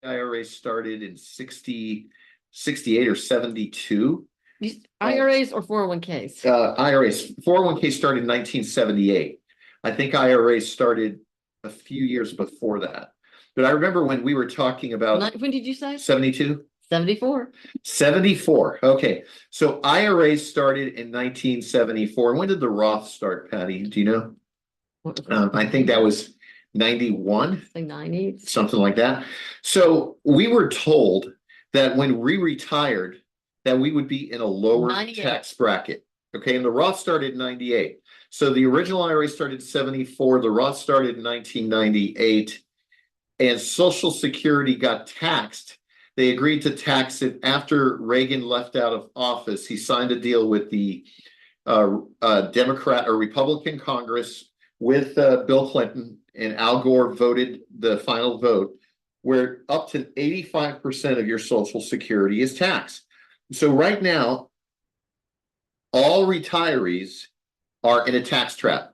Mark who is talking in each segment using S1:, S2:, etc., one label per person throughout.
S1: IRA started in 68 or 72.
S2: IRAs or 401ks?
S1: IRAs. 401k started in 1978. I think IRAs started a few years before that. But I remember when we were talking about
S2: When did you say?
S1: 72?
S2: 74.
S1: 74. Okay. So IRAs started in 1974. When did the Roth start, Patty? Do you know? I think that was 91.
S2: Like 90.
S1: Something like that. So we were told that when we retired, that we would be in a lower
S2: 98.
S1: tax bracket. Okay. And the Roth started in 98. So the original IRA started in 74. The Roth started in 1998. And Social Security got taxed. They agreed to tax it after Reagan left out of office. He signed a deal with the Democrat or Republican Congress with Bill Clinton, and Al Gore voted the final vote, where up to 85% of your Social Security is taxed. So right now, all retirees are in a tax trap,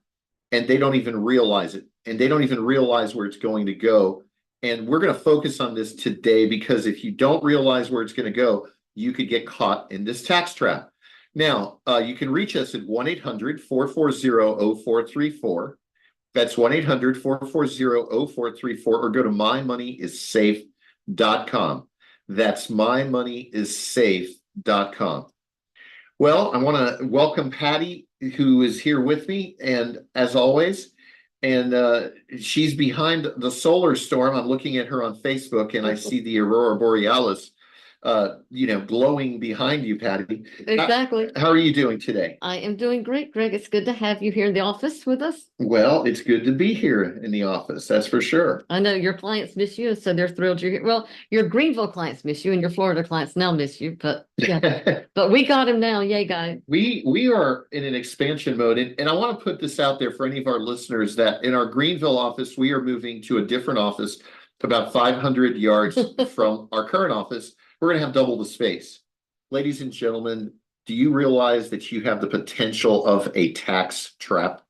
S1: and they don't even realize it, and they don't even realize where it's going to go. And we're going to focus on this today, because if you don't realize where it's going to go, you could get caught in this tax trap. Now, you can reach us at 1-800-440-0434. That's 1-800-440-0434, or go to mymoneyissafe.com. That's mymoneyissafe.com. Well, I want to welcome Patty, who is here with me, and as always, and she's behind the solar storm. I'm looking at her on Facebook, and I see the Aurora Borealis, glowing behind you, Patty.
S2: Exactly.
S1: How are you doing today?
S2: I am doing great, Greg. It's good to have you here in the office with us.
S1: Well, it's good to be here in the office. That's for sure.
S2: I know your clients miss you, so they're thrilled you're here. Well, your Greenville clients miss you, and your Florida clients now miss you. But yeah, but we got him now. Yay, guy.
S1: We are in an expansion mode, and I want to put this out there for any of our listeners that in our Greenville office, we are moving to a different office about 500 yards from our current office. We're going to have double the space. Ladies and gentlemen, do you realize that you have the potential of a tax trap?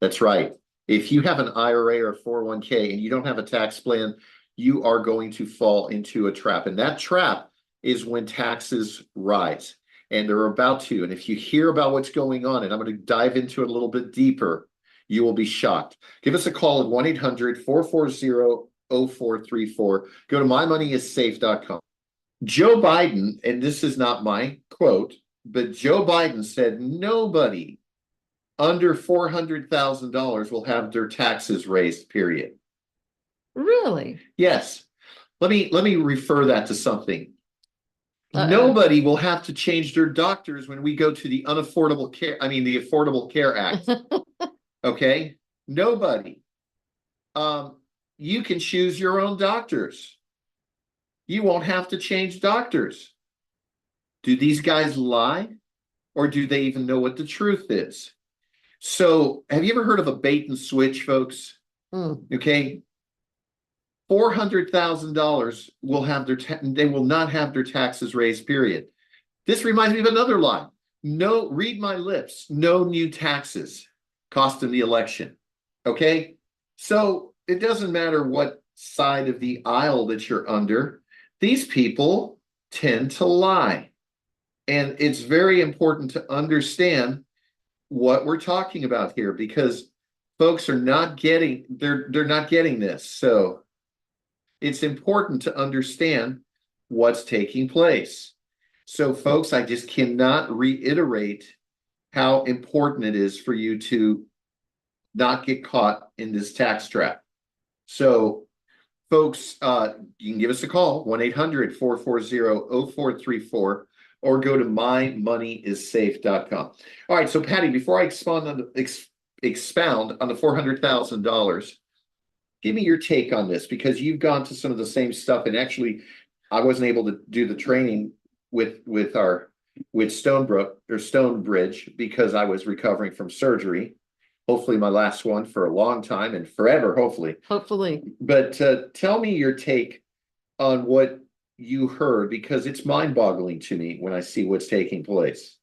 S1: That's right. If you have an IRA or 401k and you don't have a tax plan, you are going to fall into a trap. And that trap is when taxes rise, and they're about to. And if you hear about what's going on, and I'm going to dive into it a little bit deeper, you will be shocked. Give us a call at 1-800-440-0434. Go to mymoneyissafe.com. Joe Biden, and this is not my quote, but Joe Biden said nobody under $400,000 will have their taxes raised, period.
S2: Really?
S1: Yes. Let me refer that to something. Nobody will have to change their doctors when we go to the Affordable Care Act. Okay? Nobody. You can choose your own doctors. You won't have to change doctors. Do these guys lie? Or do they even know what the truth is? So, have you ever heard of a bait and switch, folks? Okay. $400,000 will have they will not have their taxes raised, period. This reminds me of another lie. No, read my lips. No new taxes cost them the election. Okay. So it doesn't matter what side of the aisle that you're under. These people tend to lie. And it's very important to understand what we're talking about here, because folks are not getting, they're not getting this. So it's important to understand what's taking place. So folks, I just cannot reiterate how important it is for you to not get caught in this tax trap. So folks, you can give us a call, 1-800-440-0434, or go to mymoneyissafe.com. All right, so Patty, before I expound on the $400,000, give me your take on this, because you've gone to some of the same stuff, and actually, I wasn't able to do the training with Stonebridge because I was recovering from surgery. Hopefully, my last one for a long time and forever, hopefully.
S2: Hopefully.
S1: But tell me your take on what you heard, because it's mind-boggling to me when I see what's taking place.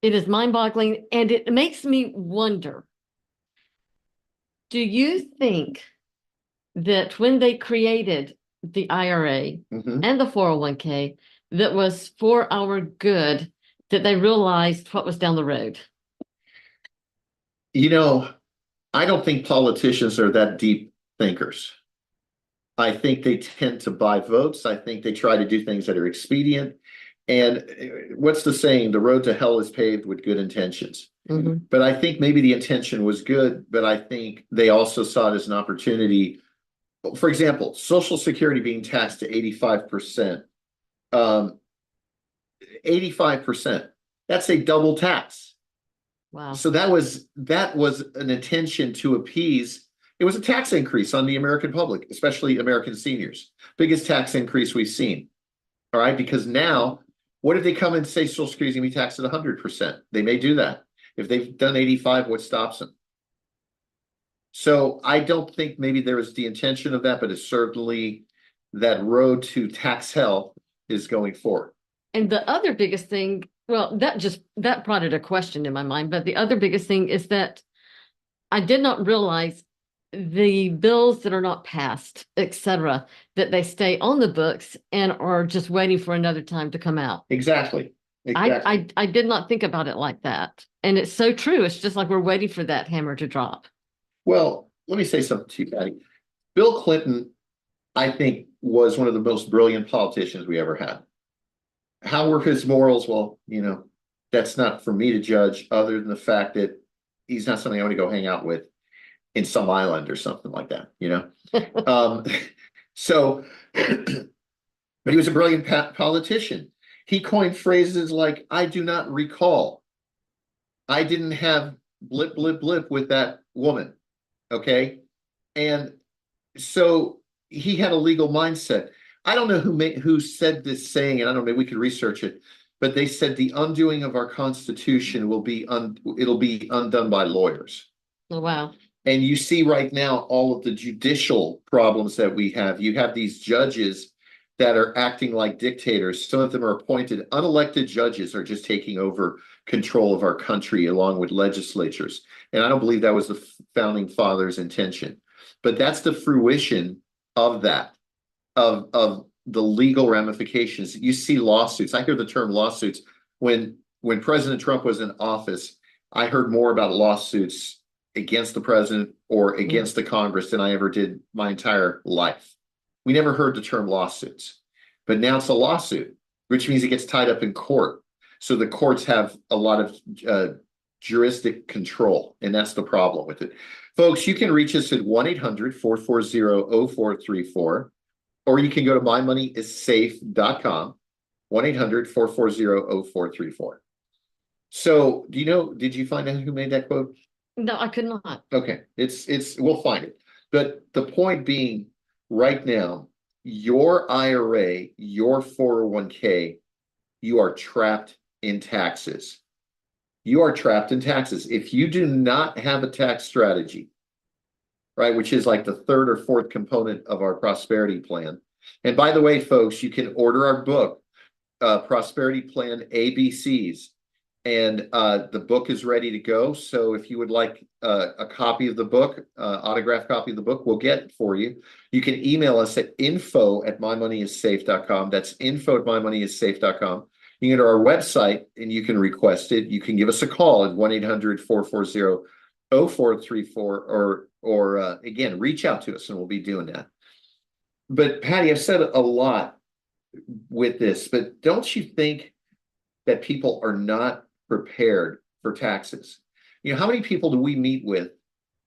S2: It is mind-boggling, and it makes me wonder, do you think that when they created the IRA
S1: Mhm.
S2: and the 401k that was for our good, that they realized what was down the road?
S1: You know, I don't think politicians are that deep thinkers. I think they tend to buy votes. I think they try to do things that are expedient. And what's the saying? The road to hell is paved with good intentions.
S2: Mhm.
S1: But I think maybe the intention was good, but I think they also saw it as an opportunity. For example, Social Security being taxed to 85%. 85%. That's a double tax.
S2: Wow.
S1: So that was an intention to appease. It was a tax increase on the American public, especially American seniors. Biggest tax increase we've seen. All right, because now, what if they come and say Social Security is going to be taxed at 100%? They may do that. If they've done 85, what stops them? So I don't think maybe there was the intention of that, but it's certainly that road to tax hell is going forward.
S2: And the other biggest thing, well, that brought a question in my mind, but the other biggest thing is that I did not realize the bills that are not passed, et cetera, that they stay on the books and are just waiting for another time to come out.
S1: Exactly. Exactly.
S2: I did not think about it like that. And it's so true. It's just like we're waiting for that hammer to drop.
S1: Well, let me say something to you, Patty. Bill Clinton, I think, was one of the most brilliant politicians we ever had. How were his morals? Well, that's not for me to judge, other than the fact that he's not something I want to go hang out with in some island or something like that. Um, so, but he was a brilliant politician. He coined phrases like, I do not recall. I didn't have blip, blip, blip with that woman. Okay. And so he had a legal mindset. I don't know who said this saying, and I don't know, maybe we could research it, but they said the undoing of our Constitution it'll be undone by lawyers.
S2: Oh, wow.
S1: And you see right now all of the judicial problems that we have. You have these judges that are acting like dictators. Some of them are appointed. Unelected judges are just taking over control of our country along with legislatures. And I don't believe that was the founding fathers' intention. But that's the fruition of that, of the legal ramifications. You see lawsuits. I hear the term lawsuits. When President Trump was in office, I heard more about lawsuits against the president or against the Congress than I ever did my entire life. We never heard the term lawsuits, but now it's a lawsuit, which means it gets tied up in court. So the courts have a lot of jurisdic control, and that's the problem with it. Folks, you can reach us at 1-800-440-0434, or you can go to mymoneyissafe.com, 1-800-440-0434. So did you find out who made that quote?
S2: No, I could not.
S1: Okay, we'll find it. But the point being, right now, your IRA, your 401k, you are trapped in taxes. You are trapped in taxes. If you do not have a tax strategy, right, which is like the third or fourth component of our prosperity plan. And by the way, folks, you can order our book, Prosperity Plan ABCs. And the book is ready to go. So if you would like a copy of the book, autographed copy of the book, we'll get it for you. You can email us at info@mymoneyissafe.com. That's info@mymoneyissafe.com. You can go to our website and you can request it. You can give us a call at 1-800-440-0434, or again, reach out to us and we'll be doing that. But Patty, I've said a lot with this, but don't you think that people are not prepared for taxes? How many people do we meet with?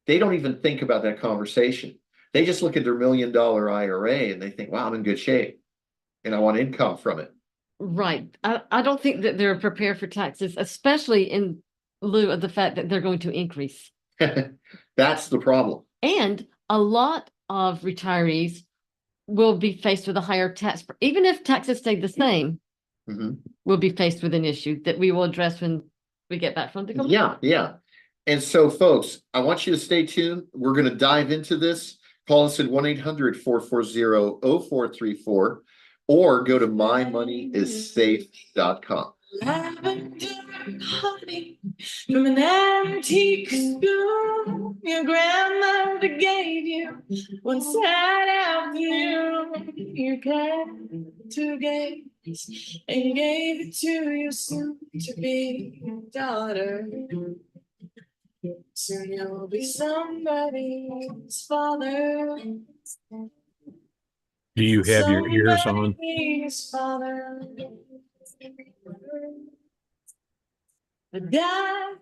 S1: They don't even think about that conversation. They just look at their $1 million IRA and they think, wow, I'm in good shape and I want income from it.
S2: Right. I don't think that they're prepared for taxes, especially in lieu of the fact that they're going to increase.
S1: That's the problem.
S2: And a lot of retirees will be faced with a higher tax, even if taxes stay the same. We'll be faced with an issue that we will address when we get back from the commercial.
S1: Yeah. And so, folks, I want you to stay tuned. We're going to dive into this. Call us at 1-800-440-0434, or go to mymoneyissafe.com.
S3: Lavender honey from an antique spoon your grandmother gave you one sad afternoon. You came to gaze and gave it to your soon-to-be daughter. Soon you'll be somebody's father.
S4: Do you have your ears on?
S3: Somebody's father. The dad.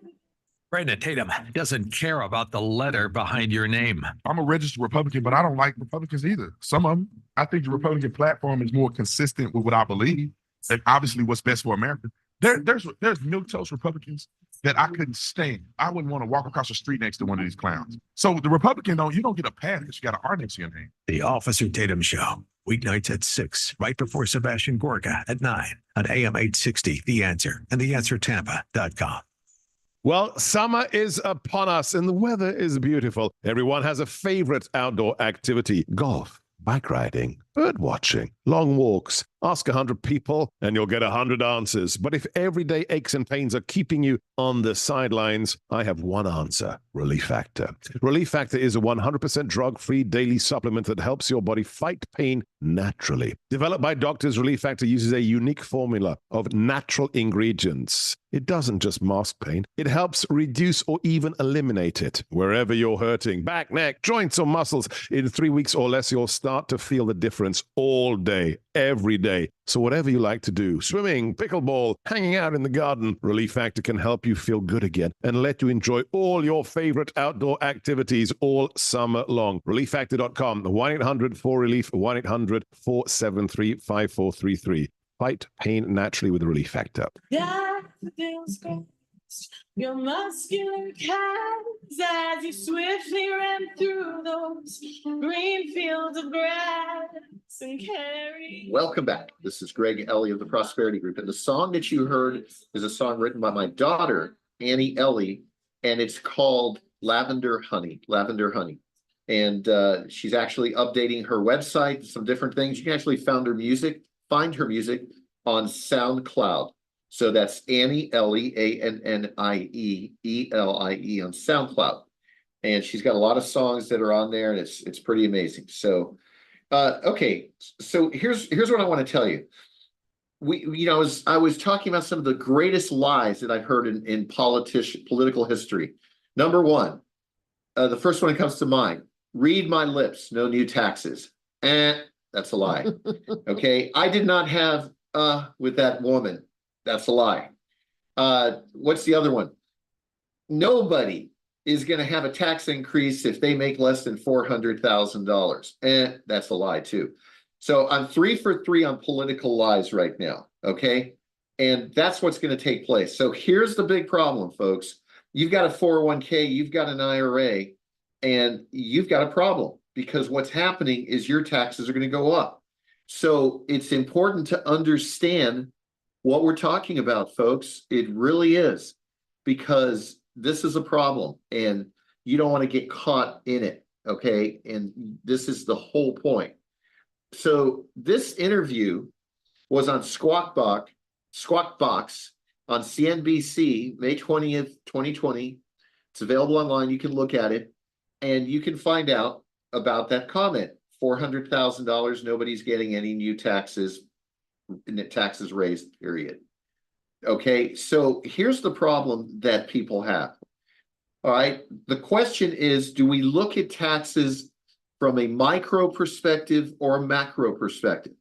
S4: Brandon Tatum doesn't care about the letter behind your name.
S5: I'm a registered Republican, but I don't like Republicans either. Some of them, I think the Republican platform is more consistent with what I believe, and obviously what's best for America. There's milquetoast Republicans that I couldn't stand. I wouldn't want to walk across the street next to one of these clowns. So the Republican you don't get a pass because you got an R next to your name.
S4: The Officer Tatum Show, weeknights at 6, right before Sebastian Gorka at 9 on AM 860, The Answer and TheAnswerTampa.com.
S6: Well, summer is upon us and the weather is beautiful. Everyone has a favorite outdoor activity: golf, bike riding, bird watching, long walks. Ask 100 people and you'll get 100 answers. But if everyday aches and pains are keeping you on the sidelines, I have one answer: Relief Factor. Relief Factor is a 100% drug-free daily supplement that helps your body fight pain naturally. Developed by doctors, Relief Factor uses a unique formula of natural ingredients. It doesn't just mask pain, it helps reduce or even eliminate it. Wherever you're hurting, back, neck, joints, or muscles, in 3 weeks or less, you'll start to feel the difference all day, every day. So whatever you like to do, swimming, pickleball, hanging out in the garden, Relief Factor can help you feel good again and let you enjoy all your favorite outdoor activities all summer long. ReliefFactor.com, 1-800-4RELIEF, 1-800-473-5433. Fight pain naturally with Relief Factor.
S3: Daffodils crossed your muscular calves as you swiftly ran through those green fields of grass and carried.
S1: Welcome back. This is Greg Ellie of the Prosperity Group. And the song that you heard is a song written by my daughter, Annie Ellie, and it's called Lavender Honey. Lavender Honey. And she's actually updating her website, some different things. You can actually find her music on SoundCloud. So that's Annie Ellie, ANNIEELIE on SoundCloud. And she's got a lot of songs that are on there, and it's pretty amazing. So okay, so here's what I want to tell you. I was talking about some of the greatest lies that I've heard in political history. Number one, the first one that comes to mind: read my lips, no new taxes. That's a lie. Okay, I did not have with that woman. That's a lie. What's the other one? Nobody is going to have a tax increase if they make less than $400,000. That's a lie too. So I'm 3 for 3 on political lies right now. Okay. And that's what's going to take place. So here's the big problem, folks. You've got a 401k, you've got an IRA, and you've got a problem because what's happening is your taxes are going to go up. So it's important to understand what we're talking about, folks. It really is, because this is a problem and you don't want to get caught in it. Okay. And this is the whole point. So this interview was on Squawk Box on CNBC, May 20th, 2020. It's available online. You can look at it and you can find out about that comment. $400,000, nobody's getting any new taxes, taxes raised, period. Okay, so here's the problem that people have. All right, the question is, do we look at taxes from a micro perspective or a macro perspective?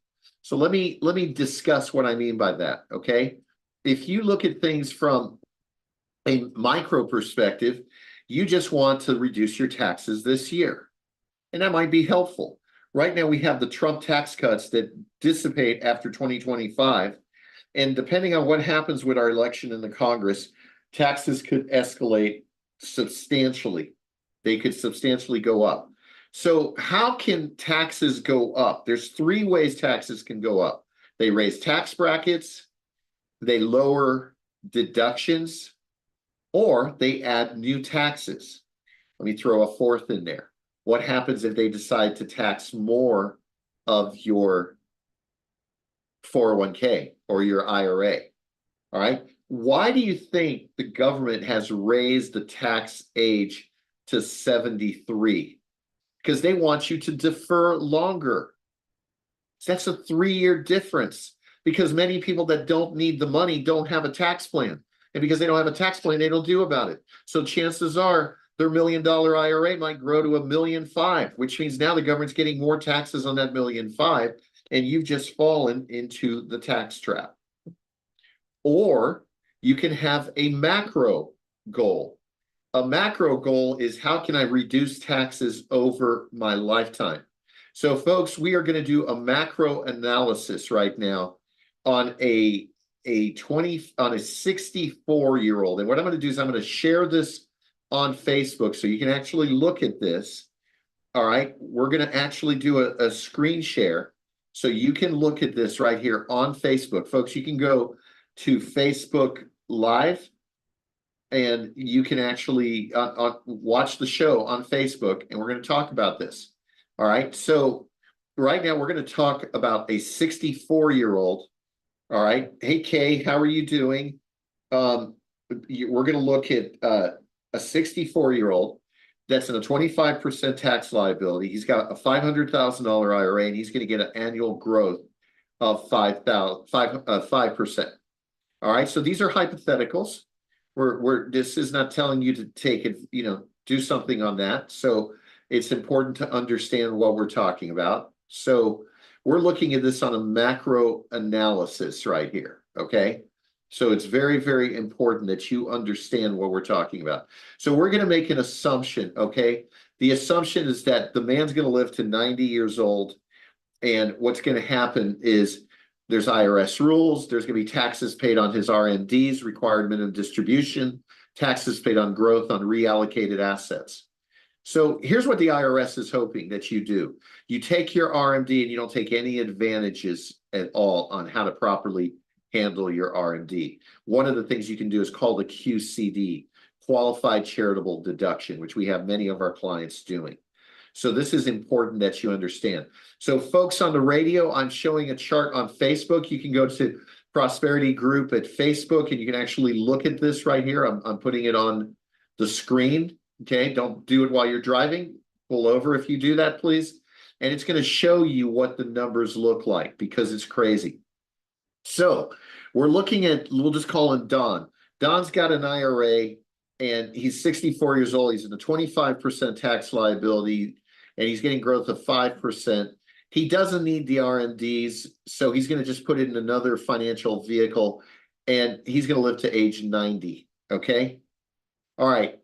S1: So let me discuss what I mean by that, okay? If you look at things from a micro perspective, you just want to reduce your taxes this year, and that might be helpful. Right now, we have the Trump tax cuts that dissipate after 2025. And depending on what happens with our election in the Congress, taxes could escalate substantially. They could substantially go up. So how can taxes go up? There's 3 ways taxes can go up. They raise tax brackets, they lower deductions, or they add new taxes. Let me throw a 4th in there. What happens if they decide to tax more of your 401k or your IRA? All right. Why do you think the government has raised the tax age to 73? Because they want you to defer longer. That's a 3-year difference, because many people that don't need the money don't have a tax plan. And because they don't have a tax plan, they don't do about it. So chances are their $1 million IRA might grow to $1.5 million, which means now the government's getting more taxes on that $1.5 million, and you've just fallen into the tax trap. Or you can have a macro goal. A macro goal is, how can I reduce taxes over my lifetime? So folks, we are going to do a macro analysis right now on a 64-year-old. And what I'm going to do is I'm going to share this on Facebook so you can actually look at this. All right, we're going to actually do a screen share so you can look at this right here on Facebook. Folks, you can go to Facebook Live and you can actually watch the show on Facebook, and we're going to talk about this. All right, so right now we're going to talk about a 64-year-old. All right, hey Kay, how are you doing? We're going to look at a 64-year-old that's in a 25% tax liability. He's got a $500,000 IRA, and he's going to get an annual growth of 5%. All right, so these are hypotheticals. This is not telling you to take it, do something on that. So it's important to understand what we're talking about. So we're looking at this on a macro analysis right here. Okay. So it's very, very important that you understand what we're talking about. So we're going to make an assumption. Okay. The assumption is that the man's going to live to 90 years old. And what's going to happen is there's IRS rules. There's going to be taxes paid on his RMDs, required minimum distribution, taxes paid on growth on reallocated assets. So here's what the IRS is hoping that you do. You take your RMD and you don't take any advantages at all on how to properly handle your RMD. One of the things you can do is called a QCD, Qualified Charitable Deduction, which we have many of our clients doing. So this is important that you understand. So folks on the radio, I'm showing a chart on Facebook. You can go to Prosperity Group at Facebook, and you can actually look at this right here. I'm putting it on the screen. Okay, don't do it while you're driving. Pull over if you do that, please. And it's going to show you what the numbers look like, because it's crazy. So we're looking at, we'll just call him Don. Don's got an IRA, and he's 64 years old. He's in a 25% tax liability, and he's getting growth of 5%. He doesn't need the RMDs, so he's going to just put it in another financial vehicle, and he's going to live to age 90. Okay. All right.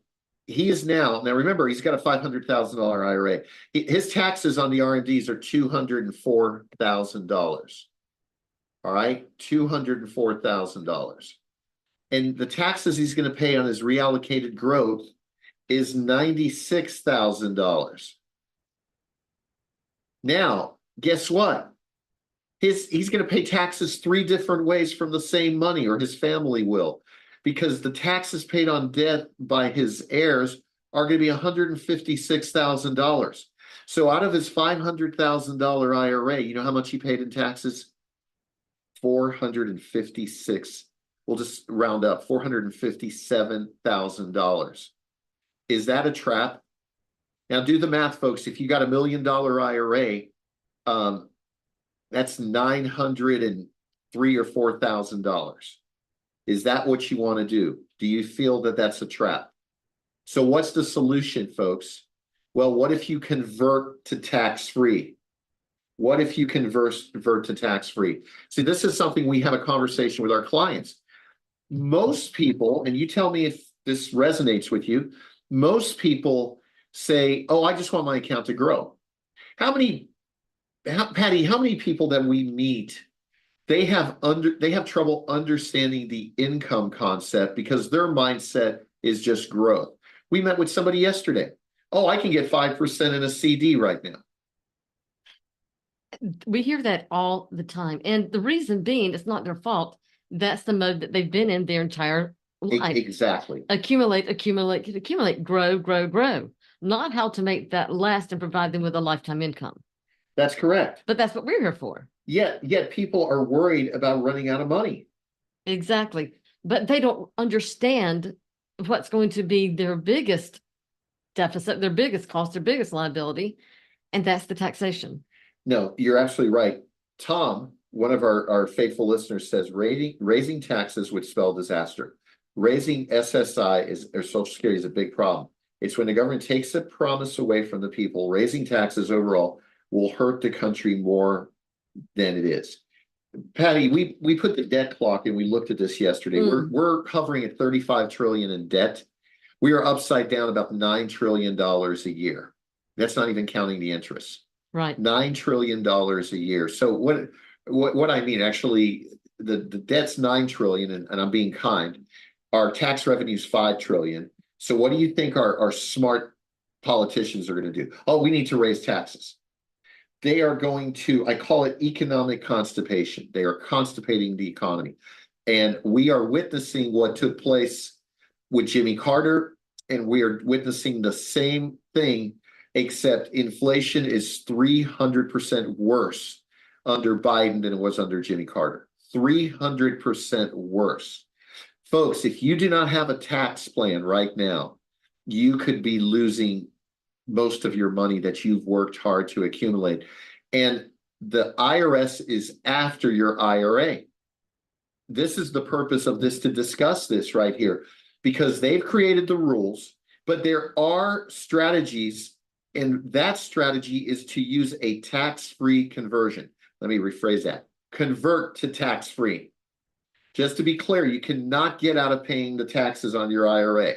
S1: He is now remember, he's got a $500,000 IRA. His taxes on the RMDs are $204,000. All right, $204,000. And the taxes he's going to pay on his reallocated growth is $96,000. Now, guess what? He's going to pay taxes 3 different ways from the same money, or his family will, because the taxes paid on death by his heirs are going to be $156,000. So out of his $500,000 IRA, you know how much he paid in taxes? 456. We'll just round up, $457,000. Is that a trap? Now do the math, folks. If you got $1 million IRA, that's $903,000 or $4,000. Is that what you want to do? Do you feel that that's a trap? So what's the solution, folks? Well, what if you convert to tax-free? What if you convert to tax-free? See, this is something we have a conversation with our clients. Most people, and you tell me if this resonates with you, most people say, oh, I just want my account to grow. Patty, how many people that we meet, they have trouble understanding the income concept because their mindset is just growth. We met with somebody yesterday. Oh, I can get 5% in a CD right now.
S2: We hear that all the time. And the reason being, it's not their fault. That's the mode that they've been in their entire life.
S1: Exactly.
S2: Accumulate, grow, grow, grow. Not how to make that last and provide them with a lifetime income.
S1: That's correct.
S2: But that's what we're here for.
S1: Yet people are worried about running out of money.
S2: Exactly. but they don't understand what's going to be their biggest deficit, their biggest cost, their biggest liability, and that's the taxation.
S1: No, you're absolutely right. Tom, one of our faithful listeners, says raising taxes would spell disaster. Raising SSI or Social Security is a big problem. It's when the government takes a promise away from the people. Raising taxes overall will hurt the country more than it is. Patty, we put the debt clock and we looked at this yesterday. We're hovering at 35 trillion in debt. We are upside down about $9 trillion a year. That's not even counting the interest.
S2: Right.
S1: $9 trillion a year. So what I mean, actually, the debt's 9 trillion, and I'm being kind. Our tax revenue is 5 trillion. So what do you think our smart politicians are going to do? Oh, we need to raise taxes. They are going to, I call it economic constipation. They are constipating the economy. And we are witnessing what took place with Jimmy Carter, and we are witnessing the same thing, except inflation is 300% worse under Biden than it was under Jimmy Carter. 300% worse. Folks, if you do not have a tax plan right now, you could be losing most of your money that you've worked hard to accumulate. And the IRS is after your IRA. This is the purpose of this, to discuss this right here, because they've created the rules, but there are strategies, and that strategy is to use a tax-free conversion. Let me rephrase that. Convert to tax-free. Just to be clear, you cannot get out of paying the taxes on your IRA.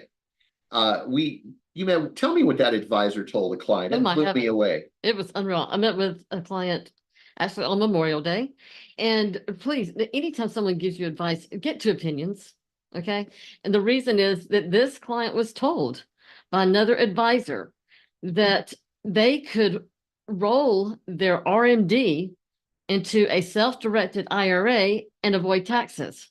S1: Tell me what that advisor told the client. It blew me away.
S2: It was unreal. I met with a client actually on Memorial Day. And please, anytime someone gives you advice, get two opinions. Okay. And the reason is that this client was told by another advisor that they could roll their RMD into a self-directed IRA and avoid taxes.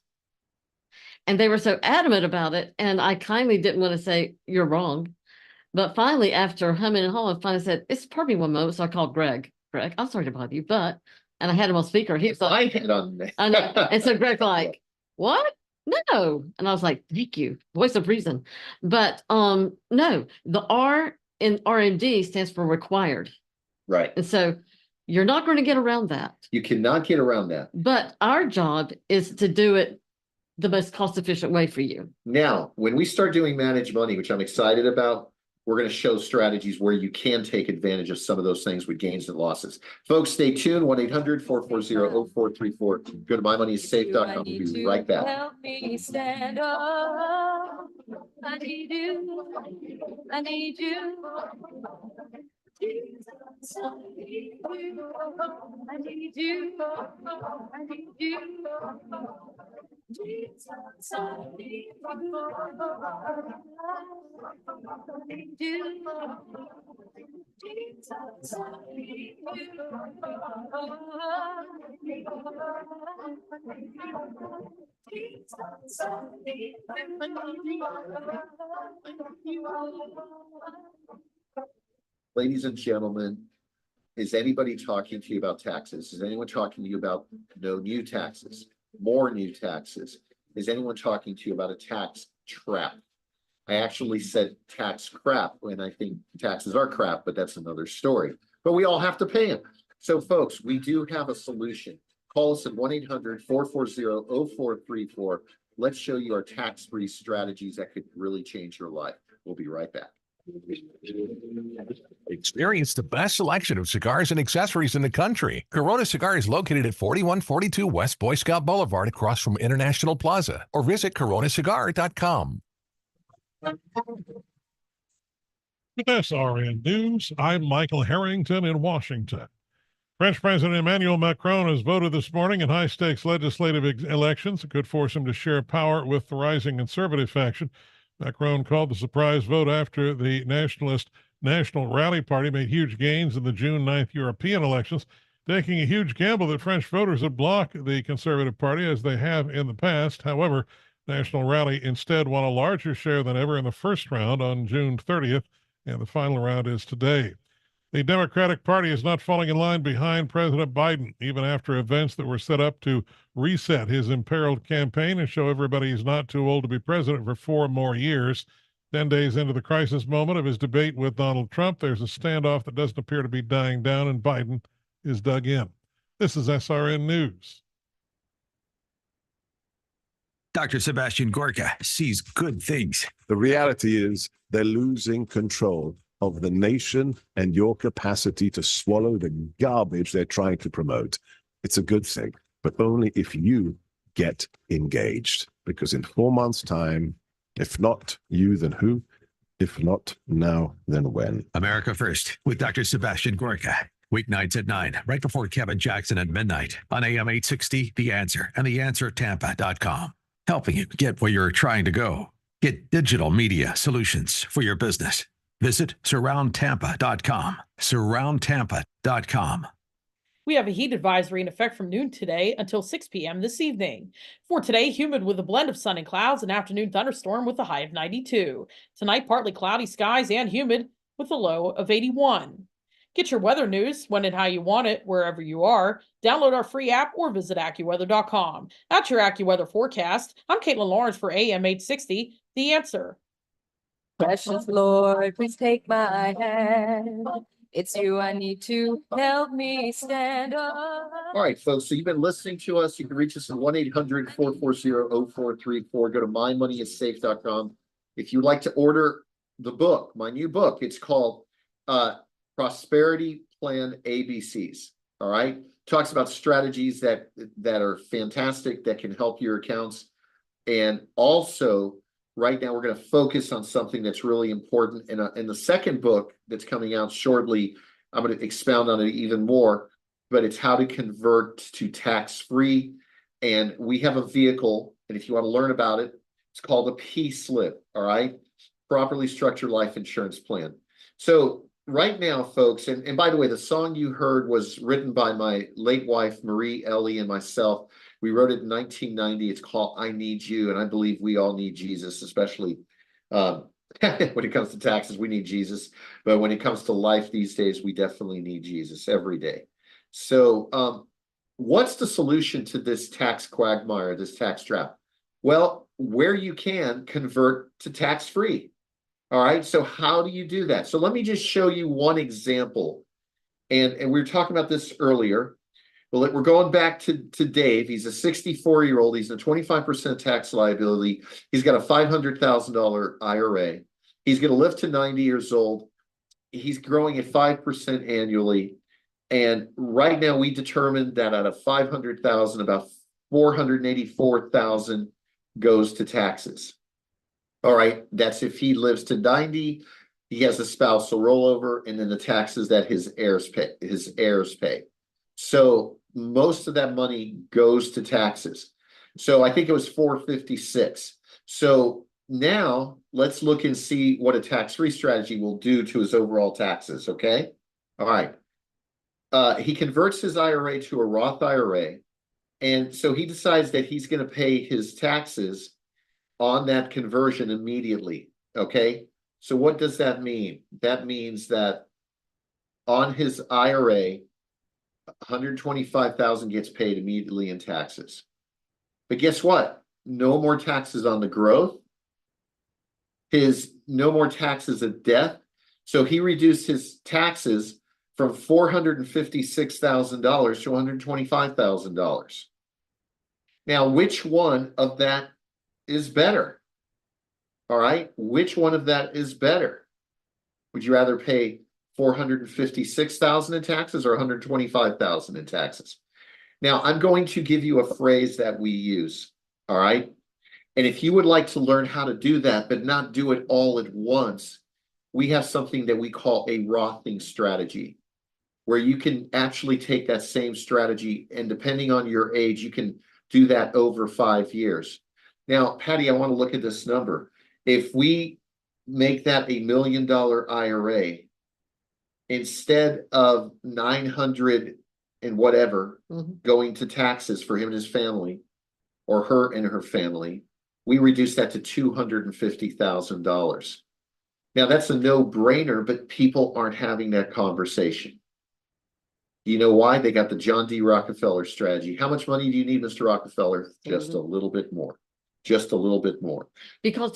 S2: And they were so adamant about it. And I kindly didn't want to say, you're wrong. But finally, after humming and hawing, finally said, it's probably one moment. So I called Greg. Greg, I'm sorry to bother you, and I had him on speaker. He was like,
S1: I know.
S2: And so Greg like, what? No. And I was like, thank you. Voice of reason. But no, the R in RMD stands for required.
S1: Right.
S2: And so you're not going to get around that.
S1: You cannot get around that.
S2: But our job is to do it the most cost efficient way for you.
S1: Now, when we start doing managed money, which I'm excited about, we're going to show strategies where you can take advantage of some of those things with gains and losses. Folks, stay tuned. 1-800-440-0434. Go to mymoneyissafe.com. We'll be right back.
S3: Help me stand up. I need you. I need you. Jesus, I need you. I need you. I need you. Jesus, I need you. I need you. Jesus, I need
S1: Ladies and gentlemen, is anybody talking to you about taxes? Is anyone talking to you about no new taxes, more new taxes? Is anyone talking to you about a tax trap? I actually said tax crap, and I think taxes are crap, but that's another story. But we all have to pay them. So folks, we do have a solution. Call us at 1-800-440-0434. Let's show you our tax-free strategies that could really change your life. We'll be right back.
S7: Experience the best selection of cigars and accessories in the country. Corona Cigar is located at 4142 West Boy Scout Boulevard across from International Plaza, or visit coronacigar.com.
S8: With SRN News, I'm Michael Harrington in Washington. French President Emmanuel Macron has voted this morning in high-stakes legislative elections that could force him to share power with the rising conservative faction. Macron called the surprise vote after the nationalist National Rally Party made huge gains in the June 9th European elections, taking a huge gamble that French voters would block the Conservative Party as they have in the past. However, National Rally instead won a larger share than ever in the first round on June 30th, and the final round is today. The Democratic Party is not falling in line behind President Biden, even after events that were set up to reset his imperiled campaign and show everybody he's not too old to be president for 4 more years. 10 days into the crisis moment of his debate with Donald Trump, there's a standoff that doesn't appear to be dying down, and Biden is dug in. This is SRN News.
S4: Dr. Sebastian Gorka sees good things.
S6: The reality is they're losing control of the nation and your capacity to swallow the garbage they're trying to promote. It's a good thing, but only if you get engaged. Because in 4 months' time, if not you, then who? If not now, then when?
S4: America First with Dr. Sebastian Gorka. Weeknights at 9, right before Kevin Jackson at midnight on AM 860, The Answer and TheAnswerTampa.com. Helping you get where you're trying to go. Get digital media solutions for your business. Visit SurroundTampa.com. SurroundTampa.com.
S9: We have a heat advisory in effect from noon today until 6 p.m. this evening. For today, humid with a blend of sun and clouds, an afternoon thunderstorm with a high of 92. Tonight, partly cloudy skies and humid with a low of 81. Get your weather news when and how you want it, wherever you are. Download our free app or visit AccuWeather.com. That's your AccuWeather forecast. I'm Caitlin Lawrence for AM 860, The Answer.
S3: Precious Lord, please take my hand. It's you I need to help me stand up.
S1: All right, folks. So you've been listening to us. You can reach us at 1-800-440-0434. Go to mymoneyissafe.com. If you'd like to order the book, my new book, it's called Prosperity Plan ABCs. All right. Talks about strategies that are fantastic, that can help your accounts. And also, right now, we're going to focus on something that's really important. In the second book that's coming out shortly, I'm going to expound on it even more, but it's how to convert to tax-free. And we have a vehicle, and if you want to learn about it, it's called a P-slip, all right? Properly structured life insurance plan. So right now, folks, and by the way, the song you heard was written by my late wife, Marie Ellie, and myself. We wrote it in 1990. It's called I Need You, and I believe we all need Jesus, especially when it comes to taxes, we need Jesus. But when it comes to life these days, we definitely need Jesus every day. So what's the solution to this tax quagmire, this tax trap? Well, where you can, convert to tax-free. All right, so how do you do that? So let me just show you one example. And we were talking about this earlier. Well, we're going back to Dave. He's a 64-year-old. He's a 25% tax liability. He's got a $500,000 IRA. He's going to live to 90 years old. He's growing at 5% annually. And right now, we determined that out of 500,000, about 484,000 goes to taxes. All right, that's if he lives to 90, he has a spousal rollover, and then the taxes that his heirs pay. So most of that money goes to taxes. So I think it was 456. So now let's look and see what a tax-free strategy will do to his overall taxes, okay? All right. He converts his IRA to a Roth IRA, and so he decides that he's going to pay his taxes on that conversion immediately, okay? So what does that mean? That means that on his IRA, 125,000 gets paid immediately in taxes. But guess what? No more taxes on the growth. No more taxes at death. So he reduced his taxes from $456,000 to $125,000. Now, which one of that is better? All right, which one of that is better? Would you rather pay $456,000 in taxes or $125,000 in taxes? Now, I'm going to give you a phrase that we use, all right? And if you would like to learn how to do that, but not do it all at once, we have something that we call a Rothing strategy, where you can actually take that same strategy, and depending on your age, you can do that over 5 years. Now, Patty, I want to look at this number. If we make that $1 million IRA, instead of 900 and whatever going to taxes for him and his family, or her and her family, we reduce that to $250,000. Now that's a no-brainer, but people aren't having that conversation. You know why? They got the John D. Rockefeller strategy. How much money do you need, Mr. Rockefeller? Just a little bit more. Just a little bit more.
S2: Because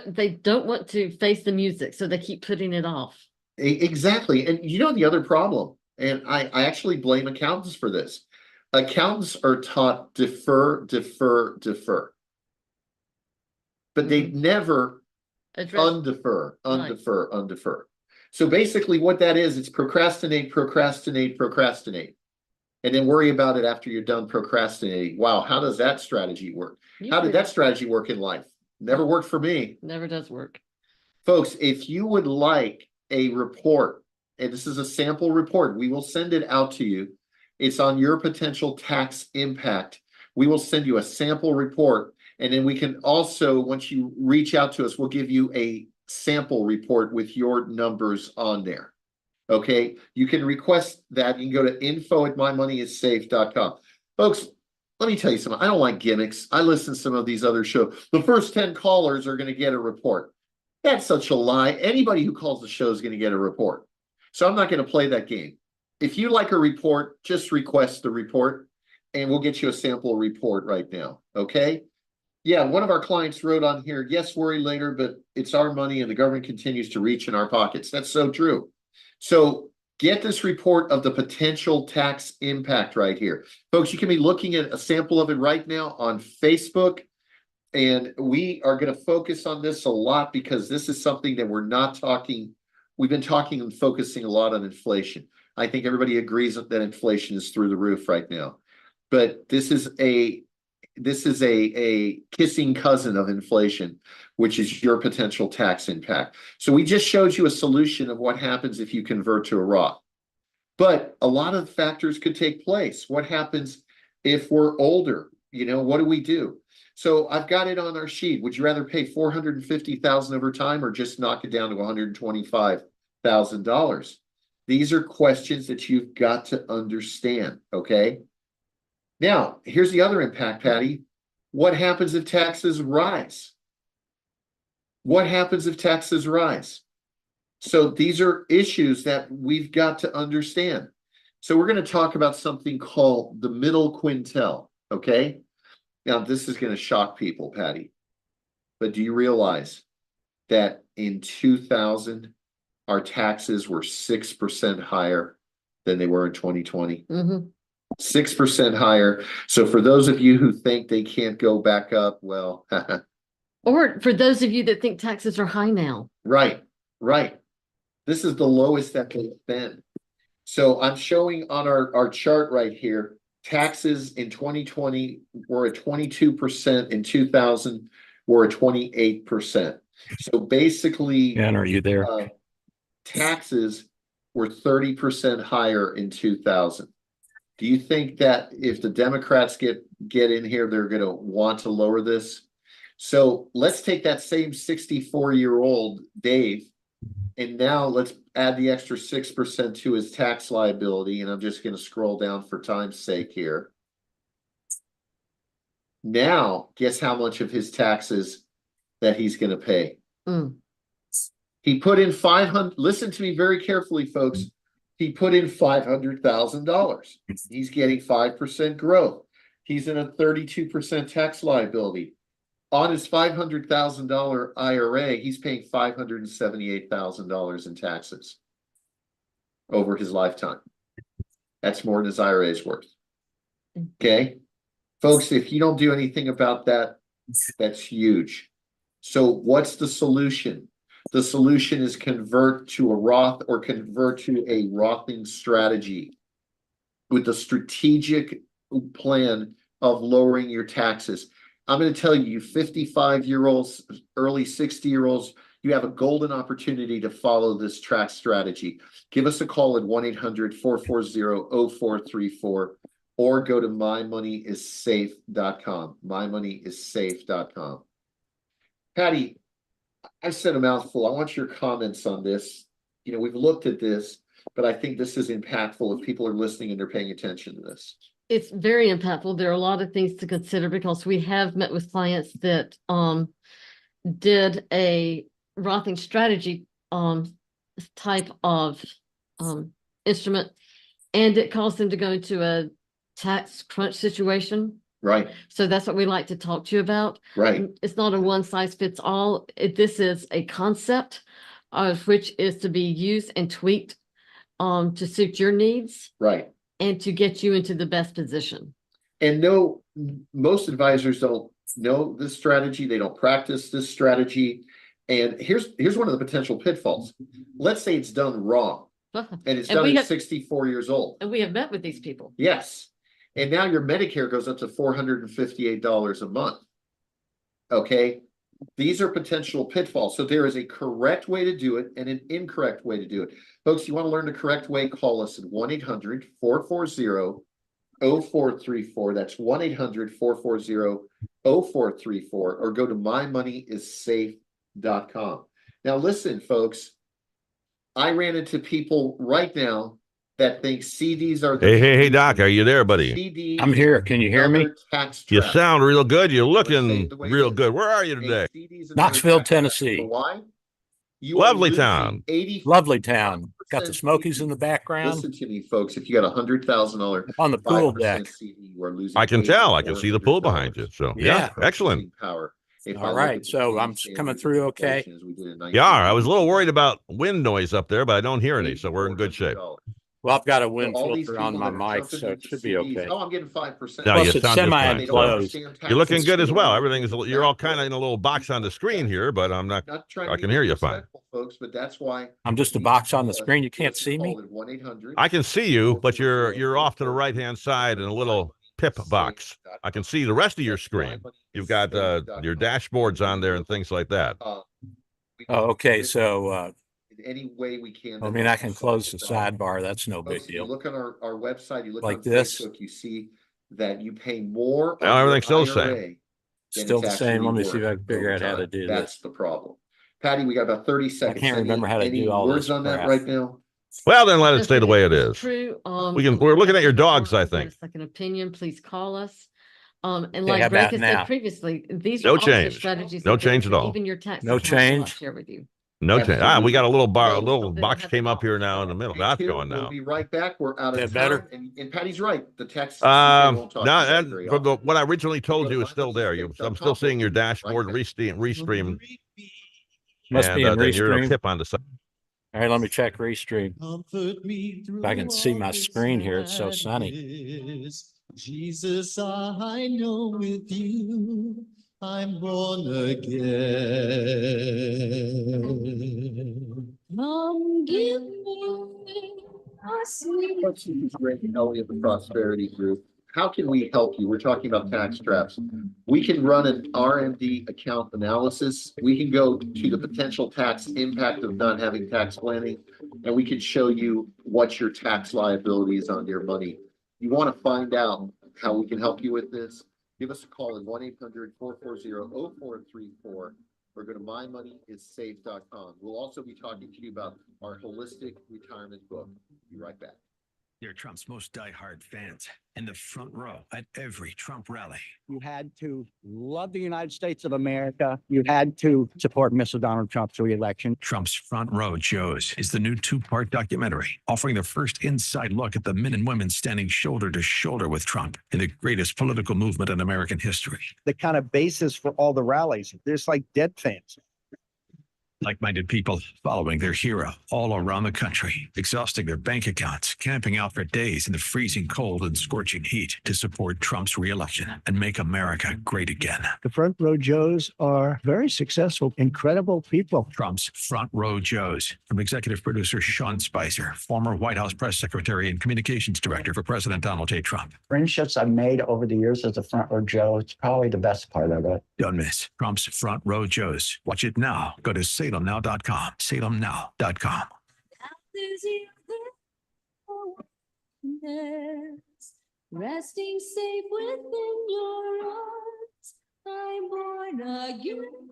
S2: they don't want to face the music, so they keep putting it off.
S1: Exactly. And you know the other problem, and I actually blame accountants for this. Accountants are taught defer, defer, defer. But they never undefer, undefer, undefer. So basically what that is, it's procrastinate, procrastinate, procrastinate. And then worry about it after you're done procrastinating. Wow, how does that strategy work? How did that strategy work in life? Never worked for me.
S2: Never does work.
S1: Folks, if you would like a report, and this is a sample report, we will send it out to you. It's on your potential tax impact. We will send you a sample report. And then we can also, once you reach out to us, we'll give you a sample report with your numbers on there. Okay, you can request that. You can go to info@mymoneyissafe.com. Folks, let me tell you something. I don't like gimmicks. I listen to some of these other shows. The first 10 callers are going to get a report. That's such a lie. Anybody who calls the show is going to get a report. So I'm not going to play that game. If you like a report, just request the report and we'll get you a sample report right now. Okay. Yeah, one of our clients wrote on here, yes, worry later, but it's our money and the government continues to reach in our pockets. That's so true. So get this report of the potential tax impact right here. Folks, you can be looking at a sample of it right now on Facebook. And we are going to focus on this a lot because this is something that we're not talking. We've been talking and focusing a lot on inflation. I think everybody agrees that inflation is through the roof right now. But this is a kissing cousin of inflation, which is your potential tax impact. So we just showed you a solution of what happens if you convert to a Roth. But a lot of factors could take place. What happens if we're older? You know, what do we do? So I've got it on our sheet. Would you rather pay $450,000 over time or just knock it down to $125,000? These are questions that you've got to understand, okay? Now, here's the other impact, Patty. What happens if taxes rise? What happens if taxes rise? So these are issues that we've got to understand. So we're going to talk about something called the middle quintile, okay? Now, this is going to shock people, Patty. But do you realize that in 2000, our taxes were 6% higher than they were in 2020? 6% higher. So for those of you who think they can't go back up, well,
S2: or for those of you that think taxes are high now.
S1: Right. This is the lowest that they've been. So I'm showing on our chart right here, taxes in 2020 were at 22%, in 2000 were at 28%. So basically,
S10: Dan, are you there?
S1: Taxes were 30% higher in 2000. Do you think that if the Democrats get in here, they're going to want to lower this? So let's take that same 64-year-old Dave, and now let's add the extra 6% to his tax liability. And I'm just going to scroll down for time's sake here. Now, guess how much of his taxes that he's going to pay? He put in 500. Listen to me very carefully, folks. He put in $500,000. He's getting 5% growth. He's in a 32% tax liability. On his $500,000 IRA, he's paying $578,000 in taxes over his lifetime. That's more than his IRA is worth. Okay? Folks, if you don't do anything about that, that's huge. So what's the solution? The solution is convert to a Roth or convert to a Rothing strategy with a strategic plan of lowering your taxes. I'm going to tell you, 55-year-olds, early 60-year-olds, you have a golden opportunity to follow this track strategy. Give us a call at 1-800-440-0434 or go to mymoneyissafe.com. mymoneyissafe.com. Patty, I said a mouthful. I want your comments on this. You know, we've looked at this, but I think this is impactful if people are listening and they're paying attention to this.
S2: It's very impactful. There are a lot of things to consider because we have met with clients that did a Rothing strategy type of instrument, and it caused them to go into a tax crunch situation.
S1: Right,
S2: So that's what we like to talk to you about.
S1: right.
S2: It's not a one size fits all. This is a concept which is to be used and tweaked to suit your needs
S1: Right.
S2: and to get you into the best position.
S1: And no, most advisors don't know this strategy. They don't practice this strategy. And here's one of the potential pitfalls. Let's say it's done wrong and it's
S2: And
S1: done
S2: we
S1: at
S2: have-
S1: 64 years old.
S2: And we have met with these people.
S1: Yes. And now your Medicare goes up to $458 a month. Okay. These are potential pitfalls. So there is a correct way to do it and an incorrect way to do it. Folks, you want to learn the correct way, call us at 1-800-440-0434. That's 1-800-440-0434, or go to mymoneyissafe.com. Now listen, folks, I ran into people right now that think CDs are the
S10: Hey, Doc, are you there, buddy?
S1: CDs,
S11: I'm here. Can you hear me?
S1: another tax
S10: You
S1: trap.
S10: sound real good. You're looking
S1: the way it
S10: real
S1: is.
S10: good. Where are you today?
S11: Knoxville, Tennessee.
S1: Why? You
S10: Lovely
S1: are losing
S10: town.
S1: 80
S11: Lovely town. Got the Smokies in the background.
S1: Listen to me, folks. If you got $100,000
S11: On the pool
S1: 5%
S11: deck.
S1: CD, you are losing.
S10: I can tell. I can see the pool
S1: $80
S10: behind you. So
S11: Yeah.
S10: excellent.
S1: Power. If I
S11: All
S1: look
S11: right,
S1: at the
S11: so I'm
S1: same
S11: coming
S1: standard
S11: through okay?
S1: inflation as we did in
S10: Yeah, I was a little
S1: 1980,
S10: worried about wind noise up there, but I don't hear any, so we're in good shape.
S1: $8,400.
S11: Well, I've got a
S1: So
S11: wind
S1: all these
S11: filter on
S1: people
S11: my
S1: that are
S11: mic,
S1: jumping
S11: so it
S1: into
S11: should be
S1: CDs,
S11: okay.
S1: Oh, I'm getting 5%.
S10: No,
S11: Plus,
S10: you
S11: it's
S10: sound just fine.
S1: They don't
S11: semi-enclosed.
S1: understand
S10: You're looking
S1: taxes.
S10: good as well. Everything's you're all kind of in a little box on the screen here, but I'm not.
S1: Not trying
S10: I
S1: to
S10: can
S1: be
S10: hear you fine.
S1: disrespectful, folks, but that's why
S11: I'm just a
S1: you
S11: box on the
S1: call us.
S11: screen. You can't
S1: Give us a
S11: see me?
S1: call at 1-800.
S10: I can see you, but you're off to the right hand side in a little pip box. I can see the rest of your screen. You've got your dashboards on there and things like that.
S11: Oh, okay, so,
S1: In any way we can.
S11: I mean, I can close the sidebar. That's no big
S1: Folks, if you
S11: deal.
S1: look on our website, you look
S11: Like
S1: on
S11: this?
S1: Facebook, you see that you pay more.
S10: Now
S1: on your
S10: everything's still the same.
S1: IRA than
S11: Still
S1: it's
S11: the same.
S1: actually
S11: Let me see if I
S1: worth
S11: can figure
S1: over
S11: out how to
S1: time.
S11: do
S1: That's
S11: this.
S1: the problem. Patty, we got about 30 seconds.
S11: can't remember how to
S1: Any
S11: do all
S1: words
S11: this
S1: on that
S11: crap.
S1: right now?
S10: Well, then let it
S2: Yes,
S10: stay the way it
S2: is
S10: is.
S2: true.
S10: We're looking at your dogs, I
S2: If you want
S10: think.
S2: a second opinion, please call us. And
S11: Okay,
S2: like
S11: how
S2: Greg
S11: about
S2: has
S11: now?
S2: said previously, these
S10: No
S2: are also
S10: change.
S2: strategies.
S10: No
S2: that go
S10: change at
S2: into
S10: all.
S2: Even your tax.
S11: No
S2: account will not
S11: change?
S2: Share with you.
S10: No change. We got a little bar, a
S1: Absolutely.
S10: little
S2: They don't
S10: box
S2: have
S10: came
S2: the
S10: up here
S2: dollars.
S10: now in the middle.
S1: Me
S10: That's
S1: too.
S10: going
S1: We'll
S10: now.
S1: be right back. We're out of
S11: Is that better?
S1: time. And Patty's right. The text.
S10: No,
S1: won't talk to you about it
S10: and
S1: very
S10: from
S1: often.
S10: what I originally told
S1: Go to
S10: you is still there. I'm
S1: mymoneyissafe.com.
S10: still seeing your
S1: We'll be right
S10: dashboard
S1: back.
S10: restream,
S11: Must be in
S10: then you're
S11: Restream.
S10: tip on the side.
S11: All right, let me check Restream. If I can see my screen here, it's so sunny.
S12: Jesus, I know with you I'm born again.
S3: Come give me a sweet.
S1: This is Rick Elliott, the Prosperity Group. How can we help you? We're talking about tax traps. We can run an RMD account analysis. We can go to the potential tax impact of not having tax planning, and we can show you what your tax liability is on your money. You want to find out how we can help you with this? Give us a call at 1-800-440-0434 or go to mymoneyissafe.com. We'll also be talking to you about our holistic retirement book. Be right back.
S4: They're Trump's most diehard fans in the front row at every Trump rally.
S13: You had to love the United States of America. You had to support Mr. Donald Trump's reelection.
S4: Trump's Front Row Shows is the new two-part documentary offering the first inside look at the men and women standing shoulder to shoulder with Trump in the greatest political movement in American history.
S13: The kind of basis for all the rallies. There's like dead fans.
S4: Like-minded people following their hero all around the country, exhausting their bank accounts, camping out for days in the freezing cold and scorching heat to support Trump's reelection and make America great again.
S13: The Front Row Joes are very successful, incredible people.
S4: Trump's Front Row Joes, from executive producer Sean Spicer, former White House press secretary and communications director for President Donald J. Trump.
S13: Friendships I've made over the years as a Front Row Joe, it's probably the best part of it.
S4: Don't miss Trump's Front Row Joes. Watch it now. Go to salemnow.com. salemnow.com.
S3: Resting safe within your arms, I'm born again.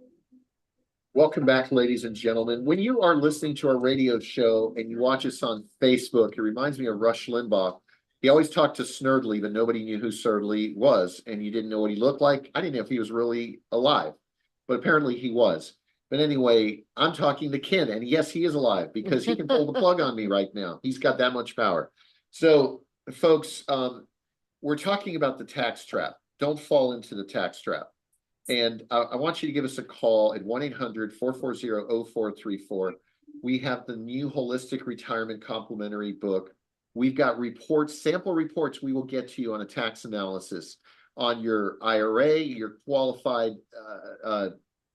S1: Welcome back, ladies and gentlemen. When you are listening to our radio show and you watch us on Facebook, it reminds me of Rush Limbaugh. He always talked to Snerdley, but nobody knew who Snerdley was, and you didn't know what he looked like. I didn't know if he was really alive, but apparently he was. But anyway, I'm talking to Ken, and yes, he is alive because he can pull the plug on me right now. He's got that much power. So, folks, we're talking about the tax trap. Don't fall into the tax trap. And I want you to give us a call at 1-800-440-0434. We have the new Holistic Retirement Complimentary book. We've got reports, sample reports we will get to you on a tax analysis on your IRA, your qualified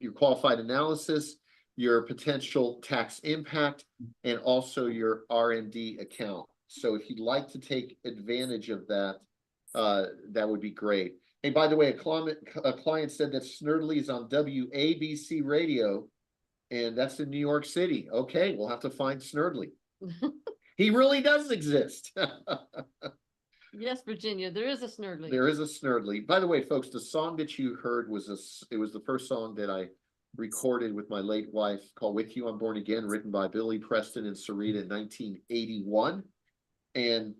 S1: analysis, your potential tax impact, and also your RMD account. So if you'd like to take advantage of that, that would be great. Hey, by the way, a client said that Snerdley is on WABC radio, and that's in New York City. Okay, we'll have to find Snerdley. He really does exist.
S2: Yes, Virginia, there is a Snerdley.
S1: There is a Snerdley. By the way, folks, the song that you heard was the first song that I recorded with my late wife, called "With You I'm Born Again," written by Billy Preston and Sarita in 1981. And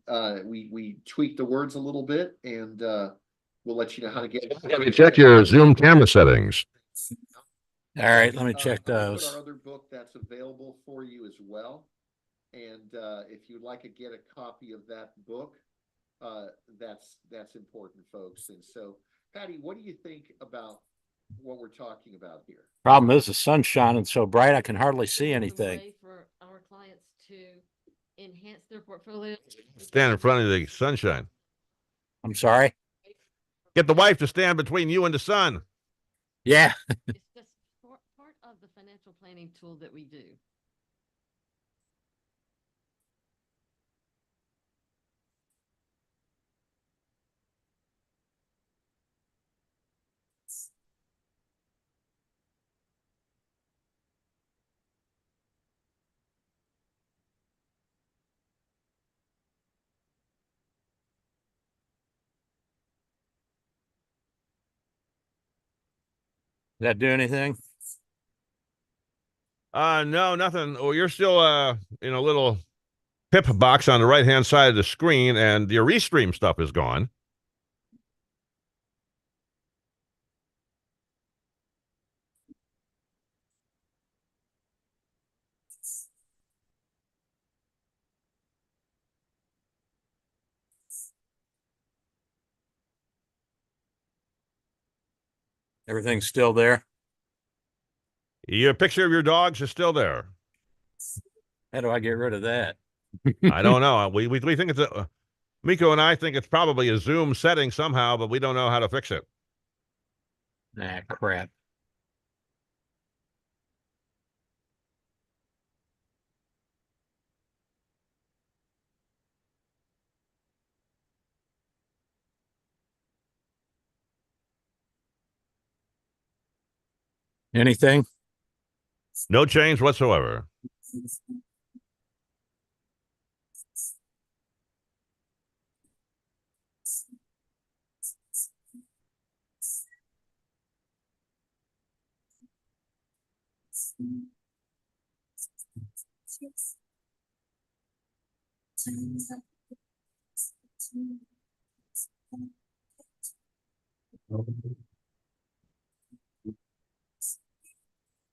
S1: we tweaked the words a little bit, and we'll let you know how to get it.
S10: Let me check your Zoom camera settings.
S11: All right, let me check
S1: I'll put
S11: those.
S1: our other book that's available for you as well. And if you'd like to get a copy of that book, that's important, folks. And so, Patty, what do you think about what we're talking about here?
S11: Problem is the sun's shining so bright I can hardly see anything.
S2: Way for our clients to enhance their portfolio.
S10: Stand in front of the sunshine.
S11: I'm sorry.
S10: Get the wife to stand between you and the sun.
S11: Yeah.
S2: It's just part of the financial planning tool that we do.
S11: Did that do anything?
S10: No, nothing. Oh, you're still in a little pip box on the right hand side of the screen, and your restream stuff is gone.
S11: Everything's still there.
S10: Your picture of your dogs is still there.
S11: How do I get rid of that?
S10: I don't know. We think it's a Miko and I think it's probably a Zoom setting somehow, but we don't know how to fix it.
S11: Ah, crap. Anything?
S10: No change whatsoever.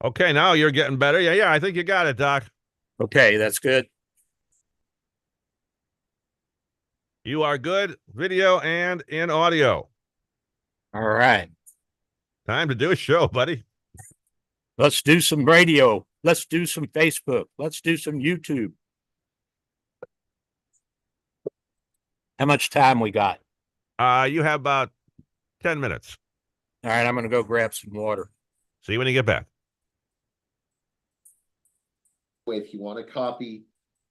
S10: Okay, now you're getting better. Yeah, I think you got it, Doc.
S11: Okay, that's good.
S10: You are good, video and in audio.
S11: All right.
S10: Time to do a show, buddy.
S11: Let's do some radio. Let's do some Facebook. Let's do some YouTube. How much time we got?
S10: You have about 10 minutes.
S11: All right, I'm going to go grab some water.
S10: See you when you get back.
S1: If you want a copy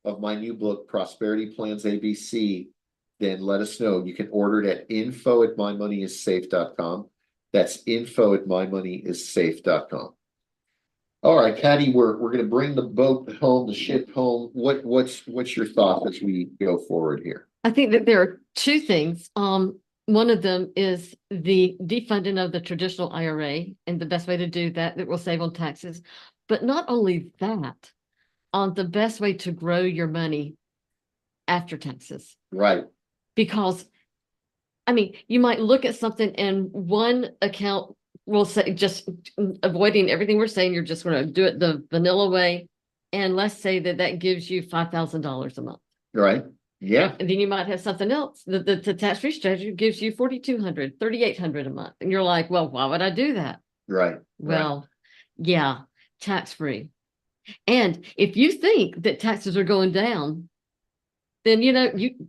S1: of my new book, Prosperity Plans ABC, then let us know. You can order it at info@mymoneyissafe.com. That's info@mymoneyissafe.com. All right, Patty, we're going to bring the boat home, the ship home. What's your thought as we go forward here?
S2: I think that there are two things. One of them is the defunding of the traditional IRA, and the best way to do that will save on taxes. But not only that, the best way to grow your money after taxes.
S1: Right.
S2: Because, I mean, you might look at something and one account we'll say just avoiding everything we're saying, you're just going to do it the vanilla way. And let's say that that gives you $5,000 a month.
S1: Right? Yeah,
S2: And then you might have something else. The tax-free strategy gives you $4,200, $3,800 a month. And you're like, well, why would I do that?
S1: right.
S2: Well, yeah, tax-free. And if you think that taxes are going down, then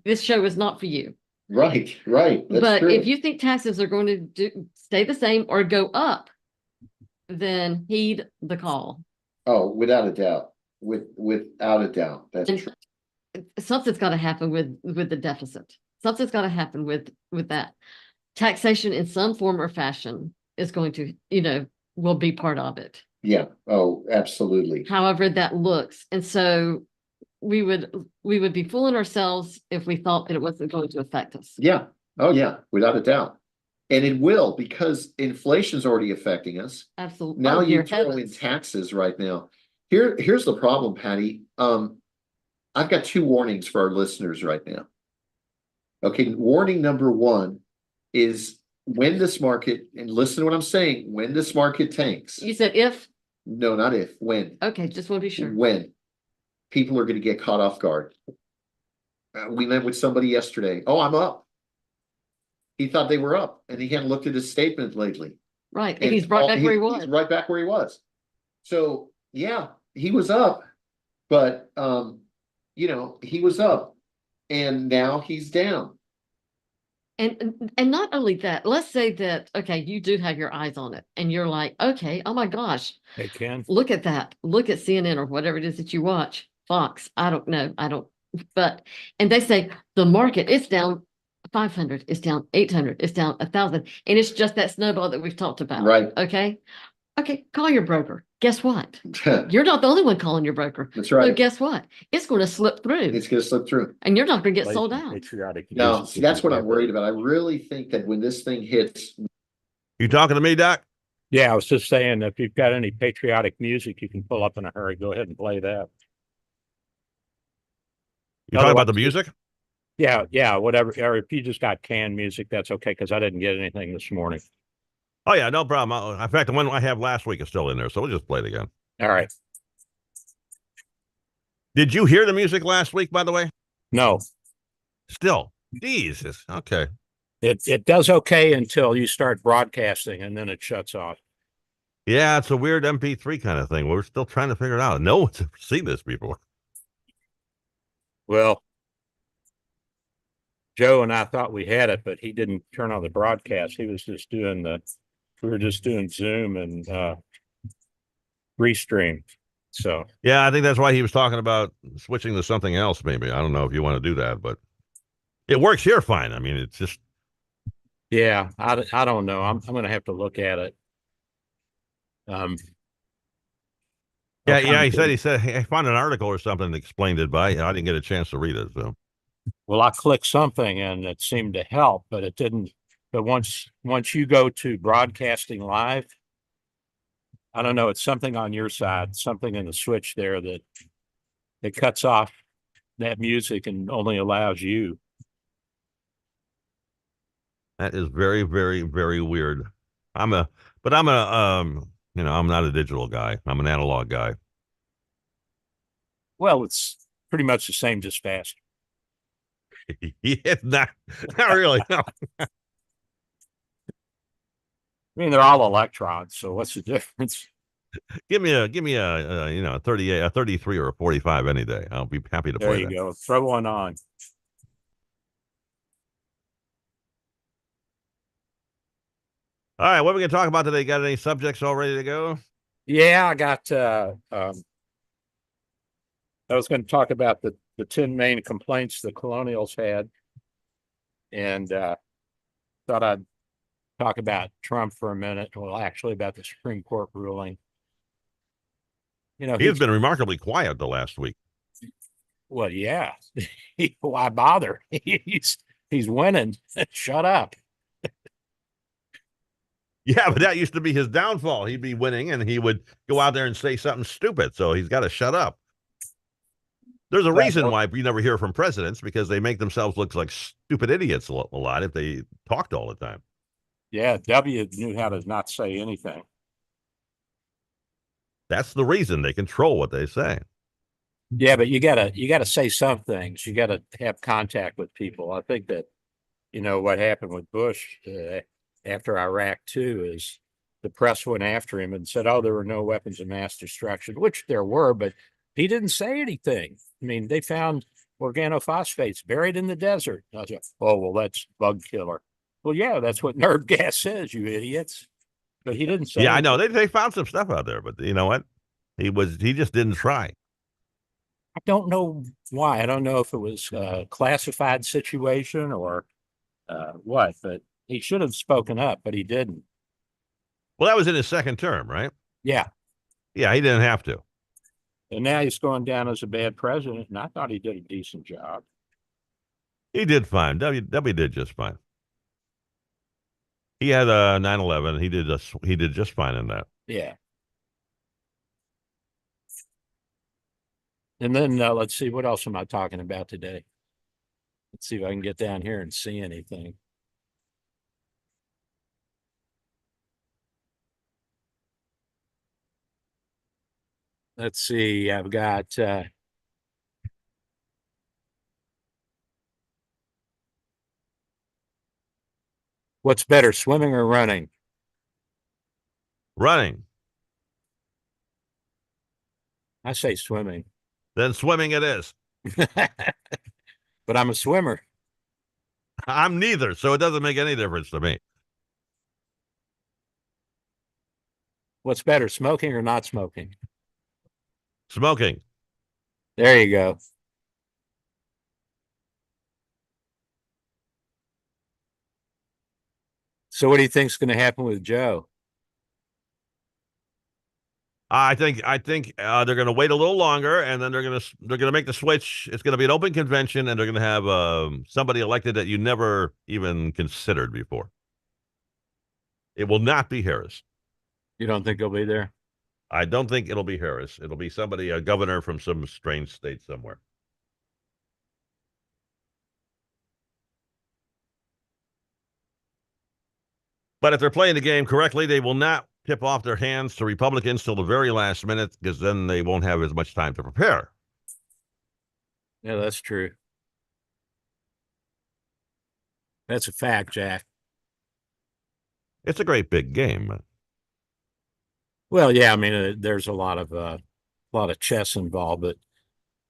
S2: this show is not for you.
S1: Right, right. That's
S2: But
S1: true.
S2: if you think taxes are going to stay the same or go up, then heed the call.
S1: Oh, without a doubt. Without a doubt. That's
S2: And
S1: true.
S2: something's got to happen with the deficit. Something's got to happen with that. Taxation in some form or fashion is going to, will be part of it.
S1: Yeah. Oh, absolutely.
S2: However that looks. And so we would be fooling ourselves if we thought that it wasn't going to affect us.
S1: Yeah. Oh, yeah. Without a doubt. And it will, because inflation's already affecting us.
S2: Absolutely.
S1: Now
S2: Oh,
S1: you
S2: dear
S1: throw in
S2: heavens.
S1: taxes right now. Here's the problem, Patty. I've got two warnings for our listeners right now. Okay, warning number one is when this market, and listen to what I'm saying, when this market tanks.
S2: You said if?
S1: No, not if, when.
S2: Okay, just want to be sure.
S1: When people are going to get caught off guard. We met with somebody yesterday. Oh, I'm up. He thought they were up, and he hadn't looked at his statement lately.
S2: Right, and he's right back where he was.
S1: He's right back where he was. So yeah, he was up, but he was up, and now he's down.
S2: And not only that, let's say that, okay, you do have your eyes on it and you're like, okay, oh my gosh,
S11: Hey, Ken.
S2: look at that. Look at CNN or whatever it is that you watch. Fox. I don't know. And they say the market is down 500, it's down 800, it's down 1,000. And it's just that snowball that we've talked about.
S1: Right.
S2: Okay. Okay. Call your broker. Guess what? You're not the only one calling your broker.
S1: That's right.
S2: So guess what? It's going to slip through.
S1: It's going to slip through.
S2: And you're not going to get sold out.
S1: No, see, that's what I'm worried about. I really think that when this thing hits.
S10: You talking to me, Doc?
S11: Yeah, I was just saying, if you've got any patriotic music you can pull up in a hurry, go ahead and play that.
S10: You talking about the music?
S11: Yeah, whatever. Or if you just got canned music, that's okay, because I didn't get anything this morning.
S10: Oh, yeah, no problem. In fact, the one I have last week is still in there, so we'll just play it again.
S11: All right.
S10: Did you hear the music last week, by the way?
S11: No.
S10: Still. Jesus. Okay.
S11: It does okay until you start broadcasting, and then it shuts off.
S10: Yeah, it's a weird MP3 kind of thing. We're still trying to figure it out. No one's ever seen this before.
S11: Well, Joe and I thought we had it, but he didn't turn on the broadcast. He was just doing we were just doing Zoom and Restream. So
S10: yeah, I think that's why he was talking about switching to something else. Maybe I don't know if you want to do that, but it works here fine. I mean, it's just
S11: I don't know. I'm going to have to look at it.
S10: Yeah. He said hey, I found an article or something that explained it, but I didn't get a chance to read it. So
S11: well, I clicked something and it seemed to help, but it didn't. But once you go to broadcasting live, I don't know, it's something on your side, something in the switch there that it cuts off that music and only allows you.
S10: that is very, very, very weird. I'm not a digital guy. I'm an analog guy.
S11: Well, it's pretty much the same, just faster.
S10: Yeah, not really. No.
S11: I mean, they're all electrons, so what's the difference?
S10: Give me a 38, a 33 or a 45 any day. I'll be happy to
S11: There
S10: play
S11: you
S10: that.
S11: go. Throw one on.
S10: All right, what are we gonna talk about today? Got any subjects all ready to go?
S11: Yeah, I got I was going to talk about the 10 main complaints the colonials had, and thought I'd talk about Trump for a minute. Well, actually about the Supreme Court ruling. You know,
S10: He's been remarkably quiet the last week.
S11: well, yeah. Why bother? He's winning. Shut up.
S10: Yeah, but that used to be his downfall. He'd be winning and he would go out there and say something stupid. So he's got to shut up. There's a reason why we never hear from presidents, because they make themselves look like stupid idiots a lot if they talked all the time.
S11: Yeah, W knew how to not say anything.
S10: That's the reason they control what they say.
S11: Yeah, but you gotta say some things. You gotta have contact with people. I think that, what happened with Bush after Iraq too is the press went after him and said, "Oh, there were no weapons of mass destruction," which there were, but he didn't say anything. I mean, they found organophosphates buried in the desert. I said, "Oh, well, that's bug killer." Well, yeah, that's what nerve gas says, you idiots. But he didn't say.
S10: Yeah, I know
S11: anything.
S10: they found some stuff out there, but you know what? He just didn't try.
S11: I don't know why. I don't know if it was a classified situation or what, but he should have spoken up, but he didn't.
S10: Well, that was in his second term, right?
S11: Yeah.
S10: Yeah, he didn't have to.
S11: And now he's going down as a bad president, and I thought he did a decent job.
S10: He did fine. W did just fine. He had 9/11. He did just fine in that.
S11: Yeah. And then let's see, what else am I talking about today? Let's see if I can get down here and see anything. Let's see, I've got what's better, swimming or running?
S10: Running.
S11: I say swimming.
S10: Then swimming it is.
S11: But I'm a swimmer.
S10: I'm neither, so it doesn't make any difference to me.
S11: What's better, smoking or not smoking?
S10: Smoking.
S11: There you go. So what do you think's going to happen with Joe?
S10: I think they're going to wait a little longer, and then they're going to make the switch. It's going to be an open convention, and they're going to have somebody elected that you never even considered before. It will not be Harris.
S11: You don't think he'll be there?
S10: I don't think it'll be Harris. It'll be somebody, a governor from some strange state somewhere. But if they're playing the game correctly, they will not tip off their hands to Republicans till the very last minute, because then they won't have as much time to prepare.
S11: Yeah, that's true. That's a fact, Jack.
S10: It's a great big game.
S11: Well, yeah, I mean, there's a lot of chess involved, but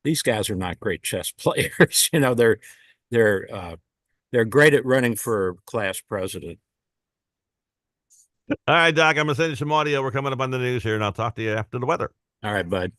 S11: these guys are not great chess players. They're great at running for class president.
S10: All right, Doc, I'm going to send you some audio. We're coming up on the news here, and I'll talk to you after the weather.
S11: All right, bud.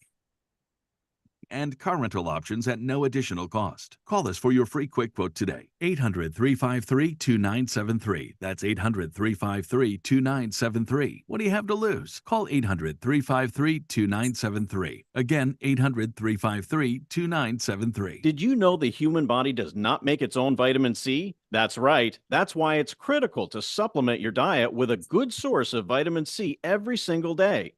S14: And car rental options at no additional cost. Call us for your free quick quote today. 800-353-2973. That's 800-353-2973. What do you have to lose? Call 800-353-2973. Again, 800-353-2973.
S15: Did you know the human body does not make its own vitamin C? That's right. That's why it's critical to supplement your diet with a good source of vitamin C every single day.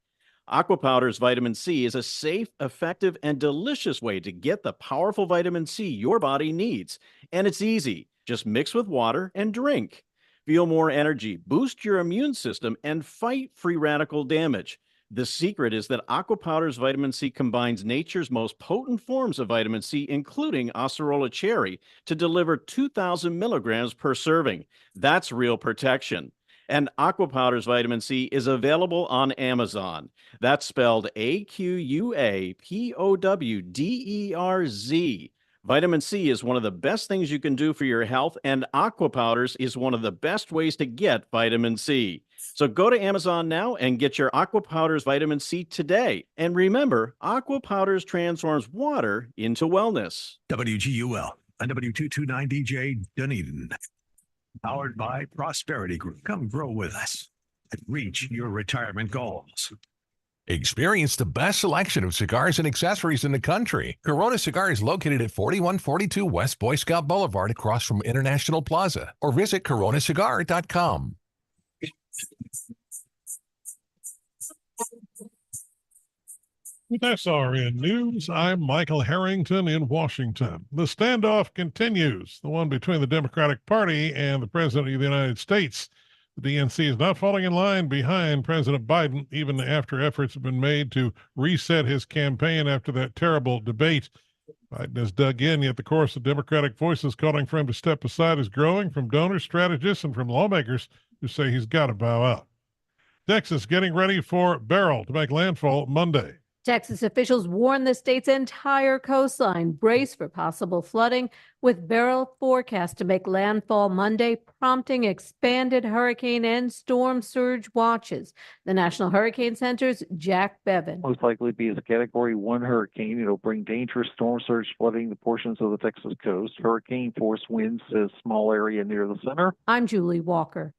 S15: Aqua Powder's vitamin C is a safe, effective, and delicious way to get the powerful vitamin C your body needs. And it's easy. Just mix with water and drink. Feel more energy, boost your immune system, and fight free radical damage. The secret is that Aqua Powder's vitamin C combines nature's most potent forms of vitamin C, including acerola cherry, to deliver 2,000 milligrams per serving. That's real protection. And Aqua Powder's vitamin C is available on Amazon. That's spelled AQUAPOWDERZ. Vitamin C is one of the best things you can do for your health, and Aqua Powders is one of the best ways to get vitamin C. So go to Amazon now and get your Aqua Powders vitamin C today. And remember, Aqua Powders transforms water into wellness.
S4: WGUL and W229DJ Dunedin. Powered by Prosperity Group. Come grow with us and reach your retirement goals.
S7: Experience the best selection of cigars and accessories in the country. Corona Cigar is located at 4142 West Boy Scout Boulevard across from International Plaza, or visit coronacigar.com.
S8: With SRN News, I'm Michael Harrington in Washington. The standoff continues, the one between the Democratic Party and the President of the United States. The DNC is not falling in line behind President Biden, even after efforts have been made to reset his campaign after that terrible debate. Biden has dug in, yet the chorus of Democratic voices calling for him to step aside is growing from donors, strategists, and from lawmakers who say he's got to bow out. Texas getting ready for Beryl to make landfall Monday.
S16: Texas officials warn the state's entire coastline brace for possible flooding, with Beryl forecast to make landfall Monday, prompting expanded hurricane and storm surge watches. The National Hurricane Center's Jack Bevan.
S17: Most likely be a Category 1 hurricane. It'll bring dangerous storm surge flooding to portions of the Texas coast. Hurricane force winds to a small area near the center.
S16: I'm Julie Walker.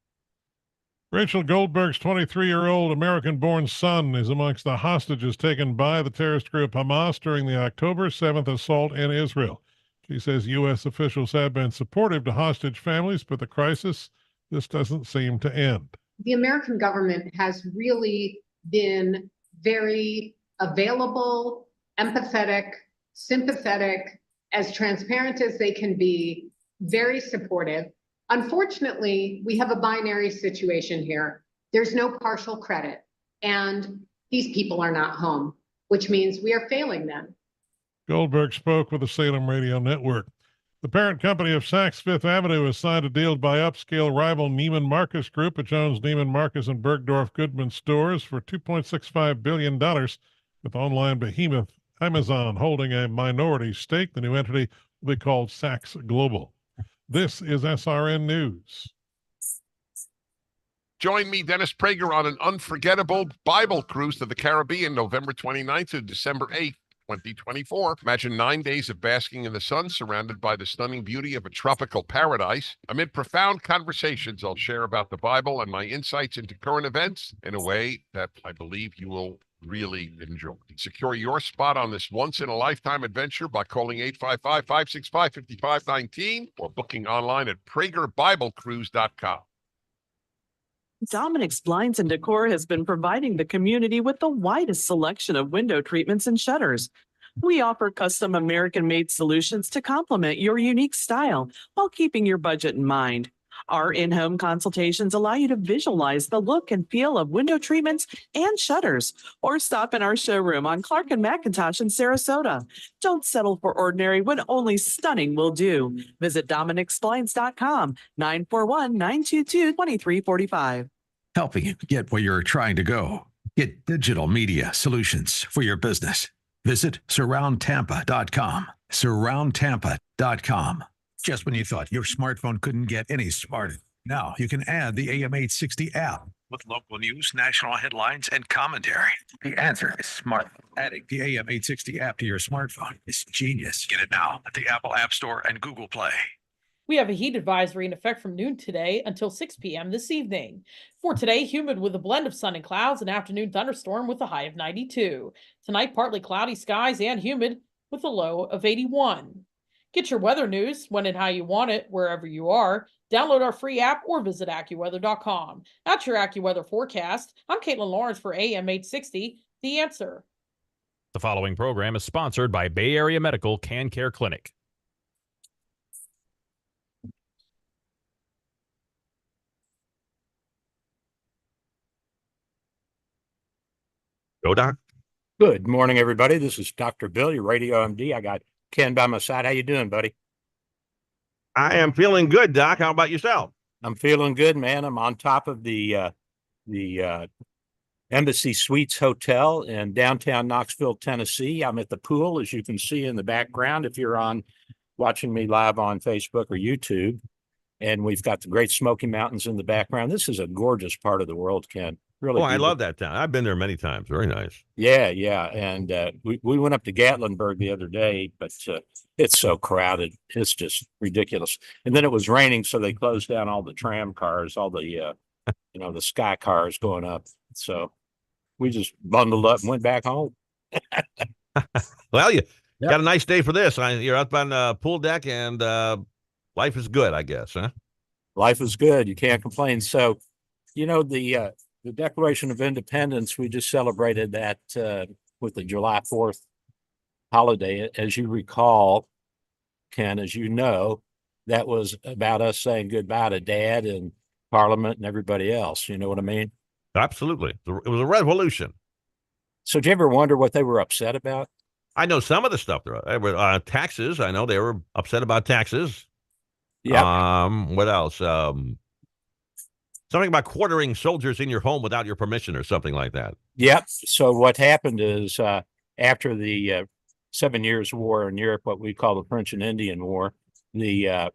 S8: Rachel Goldberg's 23-year-old American-born son is amongst the hostages taken by the terrorist group Hamas during the October 7th assault in Israel. She says U.S. officials have been supportive to hostage families, but the crisis just doesn't seem to end.
S18: The American government has really been very available, empathetic, sympathetic, as transparent as they can be, very supportive. Unfortunately, we have a binary situation here. There's no partial credit, and these people are not home, which means we are failing them.
S8: Goldberg spoke with the Salem Radio Network. The parent company of Saks Fifth Avenue has signed a deal to buy upscale rival Neiman Marcus Group, which owns Neiman Marcus and Bergdorf Goodman stores, for $2.65 billion, with online behemoth Amazon holding a minority stake. The new entity will be called Saks Global. This is SRN News.
S19: Join me, Dennis Prager, on an unforgettable Bible cruise to the Caribbean, November 29th to December 8th. 2024. Imagine 9 days of basking in the sun, surrounded by the stunning beauty of a tropical paradise. Amid profound conversations, I'll share about the Bible and my insights into current events in a way that I believe you will really enjoy. Secure your spot on this once-in-a-lifetime adventure by calling 855-565-5519 or booking online at PragerBibleCruise.com.
S20: Dominic's Blinds and Decor has been providing the community with the widest selection of window treatments and shutters. We offer custom American-made solutions to complement your unique style while keeping your budget in mind. Our in-home consultations allow you to visualize the look and feel of window treatments and shutters, or stop in our showroom on Clark and McIntosh in Sarasota. Don't settle for ordinary when only stunning will do. Visit Dominic'sBlinds.com, 941-922-2345.
S4: Helping you get where you're trying to go. Get digital media solutions for your business. Visit surroundtampa.com. Surroundtampa.com. Just when you thought your smartphone couldn't get any smarter, now you can add the AM860 app with local news, national headlines, and commentary. The answer is smart. Adding the AM860 app to your smartphone is genius. Get it now at the Apple App Store and Google Play.
S9: We have a heat advisory in effect from noon today until 6 p.m. this evening. For today, humid with a blend of sun and clouds, an afternoon thunderstorm with a high of 92. Tonight, partly cloudy skies and humid with a low of 81. Get your weather news when and how you want it, wherever you are. Download our free app or visit AccuWeather.com. That's your AccuWeather forecast. I'm Caitlin Lawrence for AM 860, The Answer.
S21: The following program is sponsored by Bay Area Medical Can Care Clinic.
S10: Go, Doc.
S11: Good morning, everybody. This is Dr. Bill, your radio MD. I got Ken by my side. How you doing, buddy?
S10: I am feeling good, Doc. How about yourself?
S11: I'm feeling good, man. I'm on top of the Embassy Suites Hotel in downtown Knoxville, Tennessee. I'm at the pool, as you can see in the background if you're watching me live on Facebook or YouTube. And we've got the Great Smoky Mountains in the background. This is a gorgeous part of the world, Ken. Really,
S10: I love that town. I've been there many times. Very nice.
S11: Yeah, yeah. And we went up to Gatlinburg the other day, but it's so crowded. It's just ridiculous. And then it was raining, so they closed down all the tram cars, all the the sky cars going up. So we just bundled up and went back home.
S10: Well, you got a nice day for this. You're up on the pool deck, and life is good, I guess, huh?
S11: Life is good. You can't complain. So, the Declaration of Independence, we just celebrated that with the July 4th holiday. As you recall, Ken, as you know, that was about us saying goodbye to Dad and Parliament and everybody else. You know what I mean?
S10: Absolutely. It was a revolution.
S11: So did you ever wonder what they were upset about?
S10: I know some of the stuff there were taxes. I know they were upset about taxes.
S11: Yeah.
S10: What else? Something about quartering soldiers in your home without your permission or something like that.
S11: Yep. So what happened is after the 7 Years' War in Europe, what we call the French and Indian War, the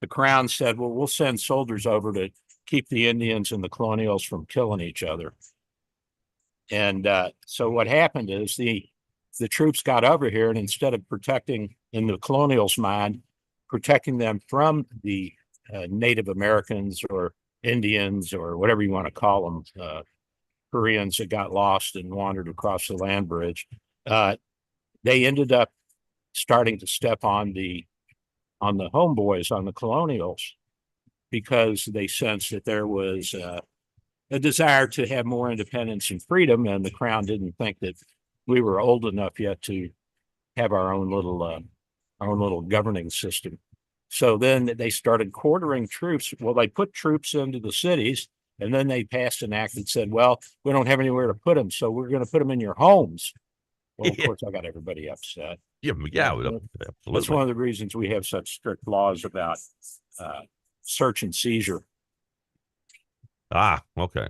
S11: Crown said, well, we'll send soldiers over to keep the Indians and the colonials from killing each other. And so what happened is the troops got over here, and instead of protecting, in the colonials' mind, protecting them from the Native Americans or Indians or whatever you want to call them, Koreans that got lost and wandered across the land bridge, they ended up starting to step on the homeboys, on the colonials, because they sensed that there was a desire to have more independence and freedom, and the Crown didn't think that we were old enough yet to have our own little governing system. So then they started quartering troops. Well, they put troops into the cities, and then they passed an act that said, well, we don't have anywhere to put them, so we're going to put them in your homes. Well, of course, I got everybody upset.
S10: Yeah, absolutely.
S11: That's one of the reasons we have such strict laws about search and seizure.
S10: Ah, okay.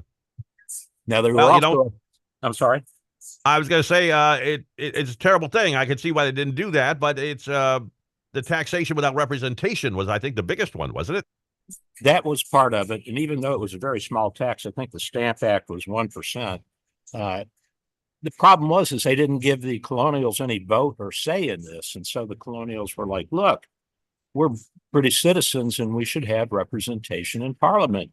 S11: Now, there were
S10: Well,
S11: also, I'm sorry.
S10: I was going to say it's a terrible thing. I can see why they didn't do that, but it's the taxation without representation was, I think, the biggest one, wasn't it?
S11: That was part of it. And even though it was a very small tax, I think the Stamp Act was 1%. The problem was they didn't give the colonials any vote or say in this. And so the colonials were like, look, we're British citizens and we should have representation in Parliament.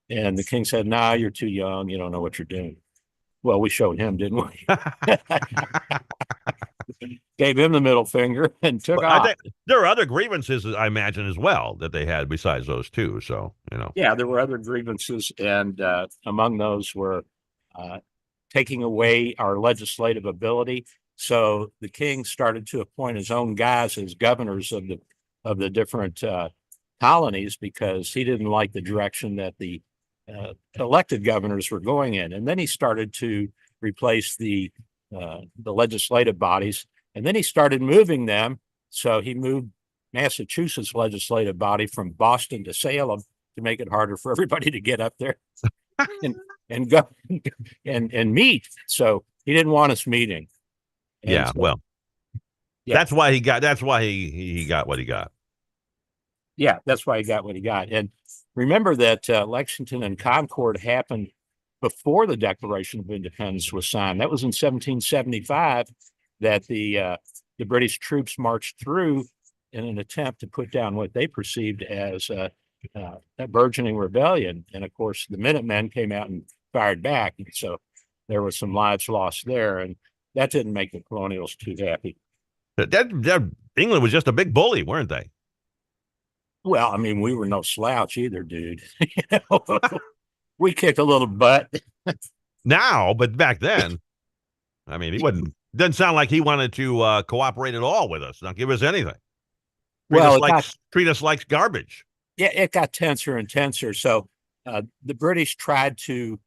S11: And the king said, nah, you're too young. You don't know what you're doing. Well, we showed him, didn't we? Gave him the middle finger and took off.
S10: I think there are other grievances, I imagine, as well, that they had besides those two. So,
S11: Yeah, there were other grievances. And among those were taking away our legislative ability. So the king started to appoint his own guys as governors of the different colonies, because he didn't like the direction that the elected governors were going in. And then he started to replace the legislative bodies, and then he started moving them. So he moved Massachusetts legislative body from Boston to Salem to make it harder for everybody to get up there and go and meet. So he didn't want us meeting. And
S10: yeah,
S11: so,
S10: well,
S11: yeah.
S10: That's why he got what he got.
S11: Yeah, that's why he got what he got. And remember that Lexington and Concord happened before the Declaration of Independence was signed. That was in 1775 that the British troops marched through in an attempt to put down what they perceived as a burgeoning rebellion. And of course, the Minutemen came out and fired back. And so there were some lives lost there. And that didn't make the colonials too happy.
S10: England was just a big bully, weren't they?
S11: Well, I mean, we were no slouch either, dude. We kicked a little butt.
S10: Now, but back then, I mean, doesn't sound like he wanted to cooperate at all with us, not give us anything. Treat us like garbage.
S11: Yeah, it got tenser and tenser. So the British tried to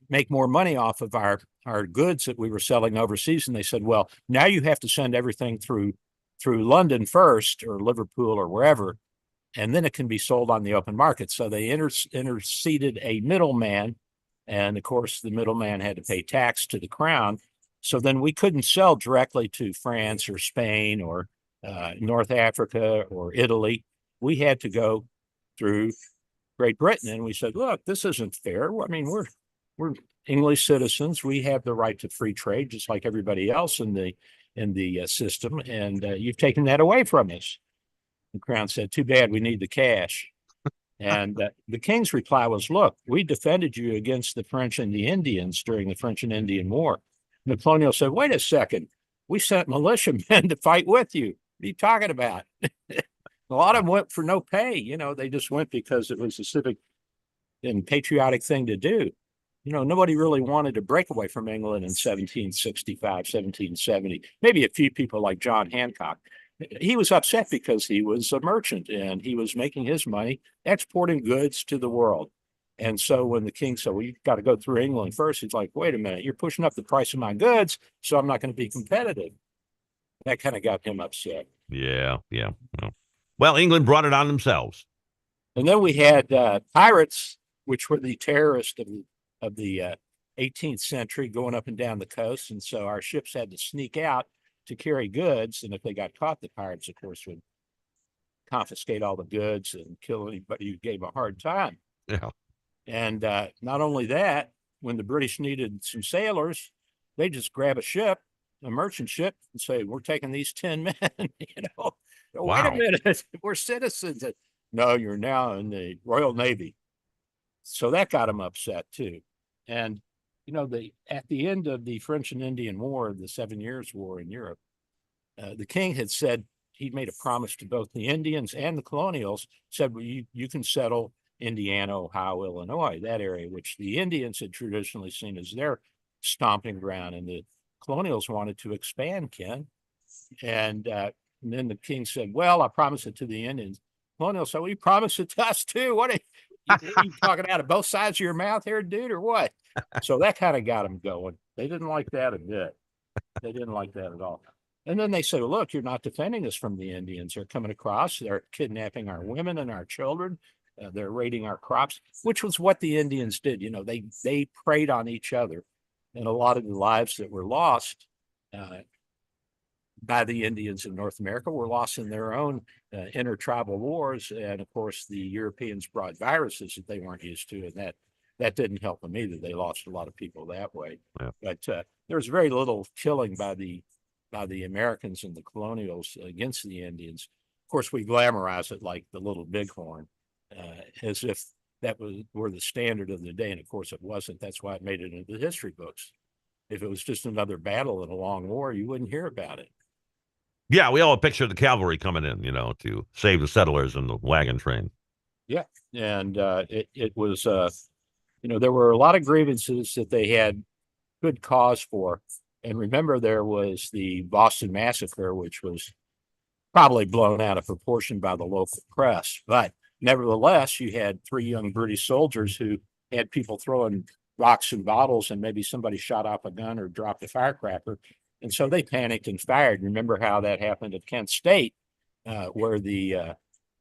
S11: make more money off of our goods that we were selling overseas. And they said, well, now you have to send everything through London first, or Liverpool, or wherever, and then it can be sold on the open market. So they interceded a middleman. And of course, the middleman had to pay tax to the crown. So then we couldn't sell directly to France or Spain or North Africa or Italy. We had to go through Great Britain. And we said, look, this isn't fair. I mean, we're English citizens. We have the right to free trade, just like everybody else in the system. And you've taken that away from us. The crown said, too bad, we need the cash. And the king's reply was, look, we defended you against the French and the Indians during the French and Indian War. And the colonial said, wait a second, we sent militiamen to fight with you. What are you talking about? A lot of them went for no pay. They just went because it was a civic and patriotic thing to do. Nobody really wanted to break away from England in 1765, 1770. Maybe a few people like John Hancock. he was upset because he was a merchant and he was making his money exporting goods to the world. And so when the king said, well, you've got to go through England first, he's like, wait a minute, you're pushing up the price of my goods, so I'm not going to be competitive. That kind of got him upset.
S10: Yeah. Well, England brought it on themselves.
S11: And then we had pirates, which were the terrorists of the 18th century, going up and down the coast. And so our ships had to sneak out to carry goods. And if they got caught, the pirates, of course, would confiscate all the goods and kill anybody who gave a hard time.
S10: Yeah.
S11: And not only that, when the British needed some sailors, they just grab a ship, a merchant ship, and say, we're taking these 10 men, Wait
S10: Wow.
S11: a minute, we're citizens. No, you're now in the Royal Navy. So that got them upset too. And, at the end of the French and Indian War, the 7 Years' War in Europe, the king had said, he'd made a promise to both the Indians and the colonials, said, well, you can settle Indiana, Ohio, Illinois, that area, which the Indians had traditionally seen as their stomping ground. And the colonials wanted to expand, Ken. And then the king said, well, I promised it to the Indians. Colonials said, well, you promised it to us too. What are you talking out of both sides of your mouth here, dude, or what? So that kind of got them going. They didn't like that a bit. They didn't like that at all. And then they said, well, look, you're not defending us from the Indians. They're coming across. They're kidnapping our women and our children. They're raiding our crops, which was what the Indians did. They preyed on each other. And a lot of the lives that were lost by the Indians in North America were lost in their own intertribal wars. And of course, the Europeans brought viruses that they weren't used to. And that didn't help them either. They lost a lot of people that way.
S10: Yeah.
S11: But there was very little killing by the Americans and the colonials against the Indians. Of course, we glamorize it like the Little Bighorn, as if were the standard of the day. And of course it wasn't. That's why it made it into the history books. If it was just another battle in a long war, you wouldn't hear about it.
S10: Yeah, we all picture the cavalry coming in, to save the settlers and the wagon train.
S11: Yeah. And it was, there were a lot of grievances that they had good cause for. And remember, there was the Boston Massacre, which was probably blown out of proportion by the local press. But nevertheless, you had 3 young British soldiers who had people throwing rocks and bottles, and maybe somebody shot off a gun or dropped a firecracker. And so they panicked and fired. Remember how that happened at Kent State, where the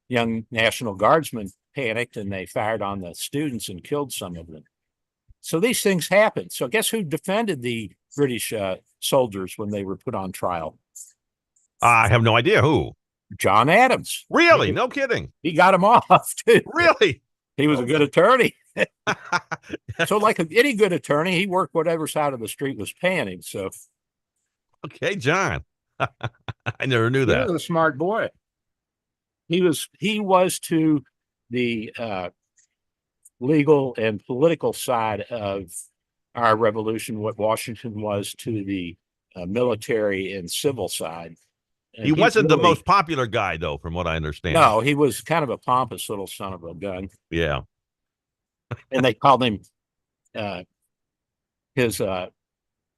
S11: young National Guardsmen panicked and they fired on the students and killed some of them. So these things happen. So guess who defended the British soldiers when they were put on trial?
S10: I have no idea who.
S11: John Adams.
S10: Really? No kidding.
S11: He got him off too.
S10: Really?
S11: He was a good attorney. So like any good attorney, he worked whatever side of the street was paying him. So
S10: okay, John. I never knew
S11: he
S10: that.
S11: was a smart boy. He was to the legal and political side of our revolution what Washington was to the military and civil side. And
S10: He wasn't the most popular guy, though, from what I understand.
S11: No, he was kind of a pompous little son of a gun.
S10: Yeah.
S11: And they called him his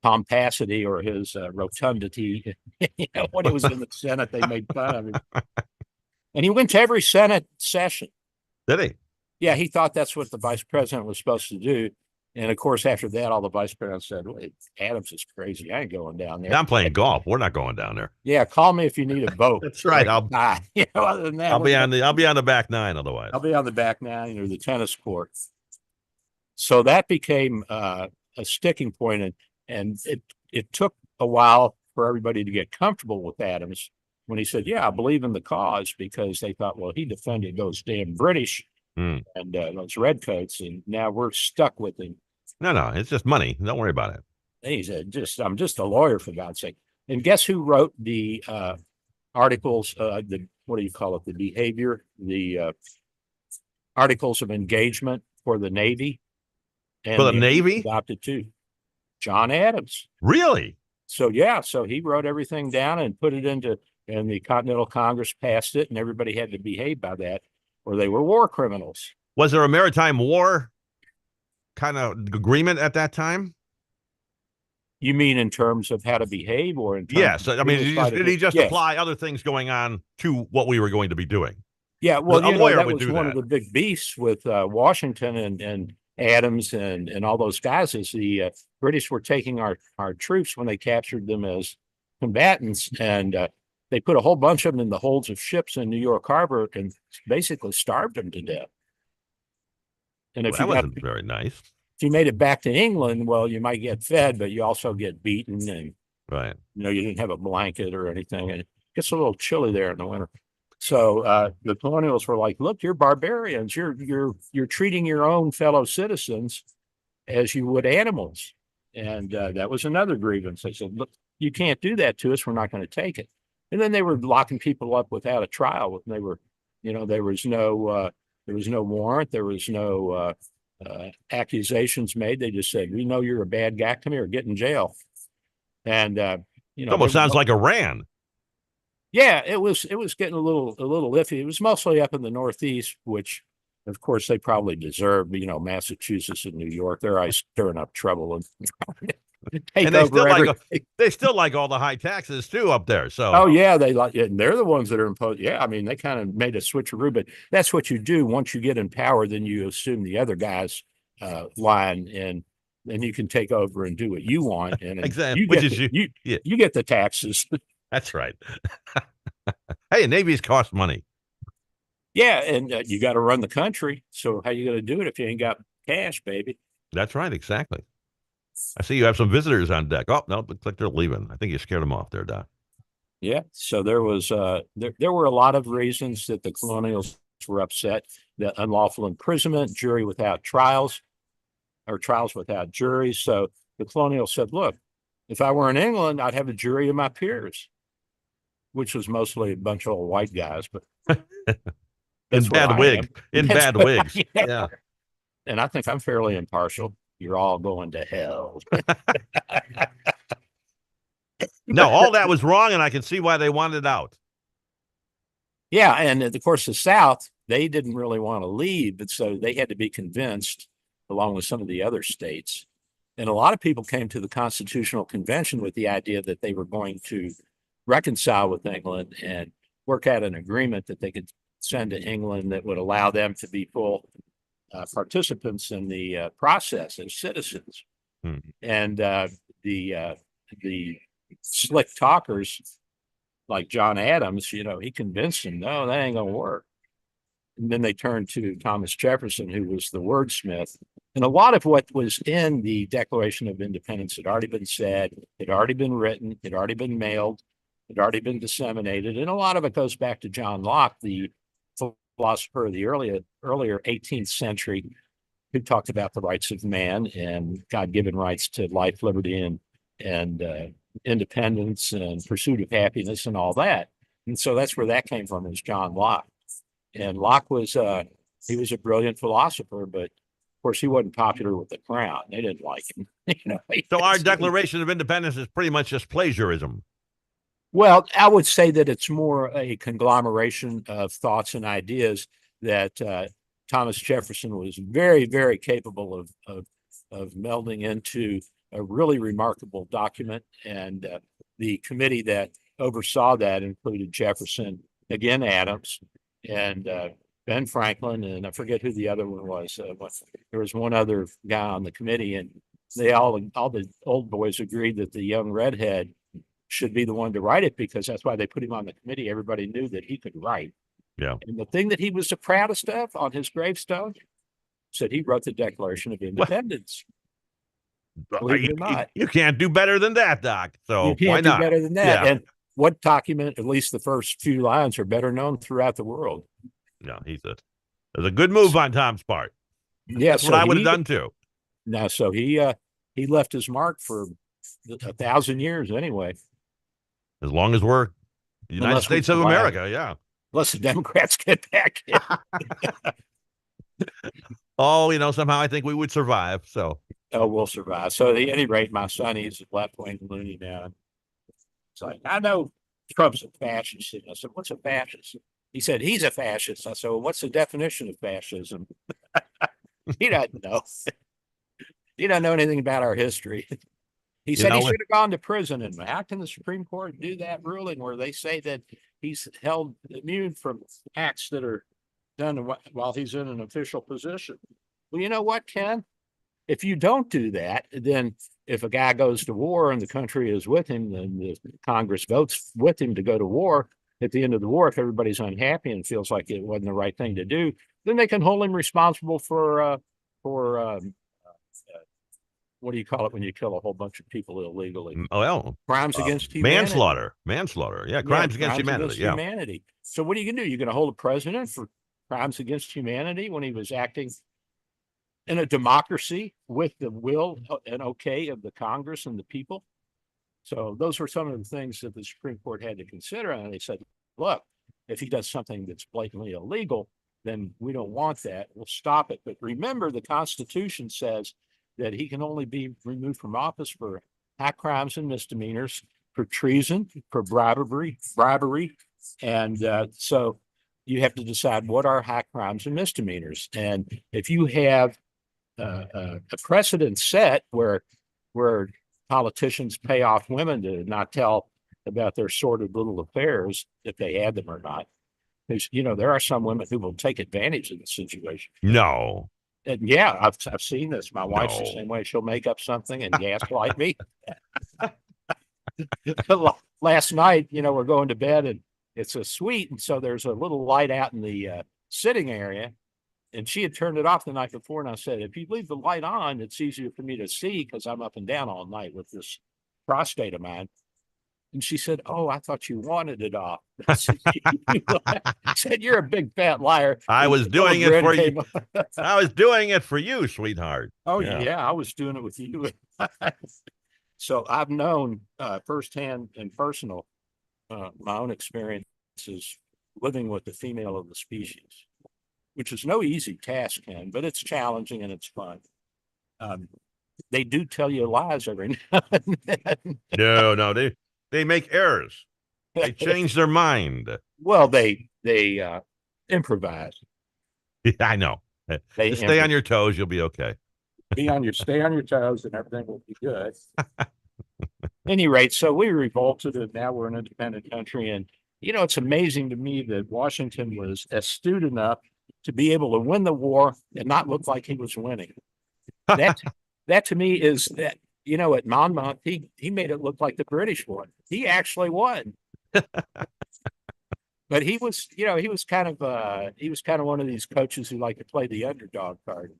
S11: pomposity or his rotundity. When he was in the Senate, they made fun of him. And he went to every Senate session.
S10: Did he?
S11: Yeah, he thought that's what the vice president was supposed to do. And of course, after that, all the vice presidents said, wait, Adams is crazy. I ain't going down there.
S10: I'm playing golf. We're not going down there.
S11: Yeah, call me if you need a boat.
S10: That's right.
S11: Other than that,
S10: I'll be on the back nine otherwise.
S11: I'll be on the back nine or the tennis court. So that became a sticking point, and it took a while for everybody to get comfortable with Adams when he said, yeah, I believe in the cause, because they thought, well, he defended those damn British and those redcoats, and now we're stuck with him.
S10: No, it's just money. Don't worry about it.
S11: And he said, I'm just a lawyer, for God's sake. And guess who wrote the articles, what do you call it? The behavior, the articles of engagement for the Navy. And
S10: for the Navy?
S11: Adopted too. John Adams.
S10: Really?
S11: So, yeah. So he wrote everything down and put it into, and the Continental Congress passed it, and everybody had to behave by that, or they were war criminals.
S10: Was there a maritime war kind of agreement at that time?
S11: You mean in terms of how to behave, or in terms
S10: Yes,
S11: of
S10: I mean, did he just
S11: Yes.
S10: apply other things going on to what we were going to be doing?
S11: Yeah, well,
S10: A lawyer
S11: that
S10: would
S11: was
S10: do
S11: one
S10: that.
S11: of the big beefs with Washington and Adams and all those guys is the British were taking our troops when they captured them as combatants, and they put a whole bunch of them in the holds of ships in New York Harbor and basically starved them to death. And
S10: Well,
S11: if
S10: that
S11: you got,
S10: wasn't very nice.
S11: if you made it back to England, well, you might get fed, but you also get beaten, and
S10: Right.
S11: you didn't have a blanket or anything, and it gets a little chilly there in the winter. So the colonials were like, "Look, you're barbarians. You're treating your own fellow citizens as you would animals," and that was another grievance. They said, "Look, you can't do that to us. We're not going to take it." And then they were locking people up without a trial. They were, there was no warrant. There was no accusations made. They just said, "We know you're a bad guy. Come here, get in jail." And
S10: It almost sounds like Iran.
S11: yeah, it was getting a little iffy. It was mostly up in the Northeast, which of course they probably deserved. Massachusetts and New York, they're always stirring up trouble and take
S10: And they
S11: over
S10: still like all the high taxes too up there. So
S11: Oh yeah, and they're the ones that are imposed. Yeah, I mean they kind of made a switcheroo, but that's what you do once you get in power. Then you assume the other guy's line, and then you can take over and do what you want. And
S10: exactly,
S11: you get the taxes.
S10: That's right. Hey, navies cost money.
S11: Yeah, and you got to run the country. So how you going to do it if you ain't got cash, baby?
S10: That's right, exactly. I see you have some visitors on deck. Oh, no, looks like they're leaving. I think you scared them off there, Doc.
S11: Yeah, so there was there were a lot of reasons that the colonials were upset. The unlawful imprisonment, jury without trials, or trials without juries. So the colonials said, "Look, if I were in England, I'd have a jury of my peers," which was mostly a bunch of old white guys, but
S10: in bad wigs. In bad wigs. Yeah.
S11: And I think I'm fairly impartial. You're all going to hell.
S10: No, all that was wrong, and I can see why they wanted out.
S11: Yeah, and of course the South, they didn't really want to leave, but so they had to be convinced, along with some of the other states. And a lot of people came to the Constitutional Convention with the idea that they were going to reconcile with England and work out an agreement that they could send to England that would allow them to be full participants in the process as citizens. And the slick talkers like John Adams, he convinced them, no, that ain't gonna work. And then they turned to Thomas Jefferson, who was the wordsmith. And a lot of what was in the Declaration of Independence had already been said, had already been written, had already been mailed, had already been disseminated. And a lot of it goes back to John Locke, the philosopher of the earlier 18th century, who talked about the rights of man and God-given rights to life, liberty, and independence and pursuit of happiness and all that. And so that's where that came from, is John Locke. And Locke was he was a brilliant philosopher, but of course he wasn't popular with the crown. They didn't like him.
S10: So our Declaration of Independence is pretty much just plagiarism.
S11: Well, I would say that it's more a conglomeration of thoughts and ideas that Thomas Jefferson was very, very capable of melding into a really remarkable document. And the committee that oversaw that included Jefferson, again Adams, and Ben Franklin, and I forget who the other one was. There was one other guy on the committee, and they all the old boys agreed that the young redhead should be the one to write it, because that's why they put him on the committee. Everybody knew that he could write.
S10: Yeah.
S11: And the thing that he was the proudest of on his gravestone said he wrote the Declaration of Independence. Believe it or not.
S10: You can't do better than that, Doc. So
S11: You can't
S10: why
S11: do
S10: not?
S11: better than that.
S10: Yeah.
S11: And what document, at least the first few lines, are better known throughout the world?
S10: No, there's a good move on Tom's part.
S11: Yeah,
S10: That's what I would have done too.
S11: Now, so he left his mark for 1,000 years anyway.
S10: As long as we're the United States of America, yeah.
S11: Unless the Democrats get back in.
S10: Oh, somehow I think we would survive. So.
S11: Oh, we'll survive. So at any rate, my son, he's a left-wing loony now. It's like, I know Trump's a fascist. I said, what's a fascist? He said, he's a fascist. I said, well, what's the definition of fascism? He doesn't know. He doesn't know anything about our history. He
S10: You
S11: said he
S10: know,
S11: should have gone to prison. And how can the Supreme Court do that ruling where they say that he's held immune from acts that are done while he's in an official position? Well, you know what, Ken? If you don't do that, then if a guy goes to war and the country is with him, then the Congress votes with him to go to war. At the end of the war, if everybody's unhappy and feels like it wasn't the right thing to do, then they can hold him responsible for what do you call it when you kill a whole bunch of people illegally?
S10: well,
S11: Crimes against humanity.
S10: manslaughter. Yeah, crimes against humanity. Yeah.
S11: Humanity. So what are you going to do? You're going to hold a president for crimes against humanity when he was acting in a democracy with the will and okay of the Congress and the people? So those were some of the things that the Supreme Court had to consider. And they said, look, if he does something that's blatantly illegal, then we don't want that. We'll stop it. But remember, the Constitution says that he can only be removed from office for high crimes and misdemeanors, for treason, for bribery. And so you have to decide what are high crimes and misdemeanors. And if you have a precedent set where politicians pay off women to not tell about their sordid little affairs, if they had them or not, because, there are some women who will take advantage of the situation.
S10: No.
S11: And yeah, I've seen this. My wife's the same way. She'll make up something and gaslight me. Last night, we're going to bed and it's a suite. And so there's a little light out in the sitting area. And she had turned it off the night before. And I said, if you leave the light on, it's easier for me to see because I'm up and down all night with this prostate of mine. And she said, oh, I thought you wanted it off. I said, you're a big fat liar.
S10: I was doing it for you. I was doing it for you, sweetheart.
S11: Oh, yeah, I was doing it with you. So I've known firsthand and personal my own experiences living with the female of the species, which is no easy task, Ken, but it's challenging and it's fun. They do tell you lies every now and then.
S10: No, they make errors. They change their mind.
S11: Well, they improvise.
S10: Yeah, I know. Just stay on your toes, you'll be okay.
S11: Stay on your toes and everything will be good. Any rate, so we revolted and now we're an independent country. And, it's amazing to me that Washington was astute enough to be able to win the war and not look like he was winning. That to me is that, at Monmouth, he made it look like the British won. He actually won. But he was kind of one of these coaches who like to play the underdog card.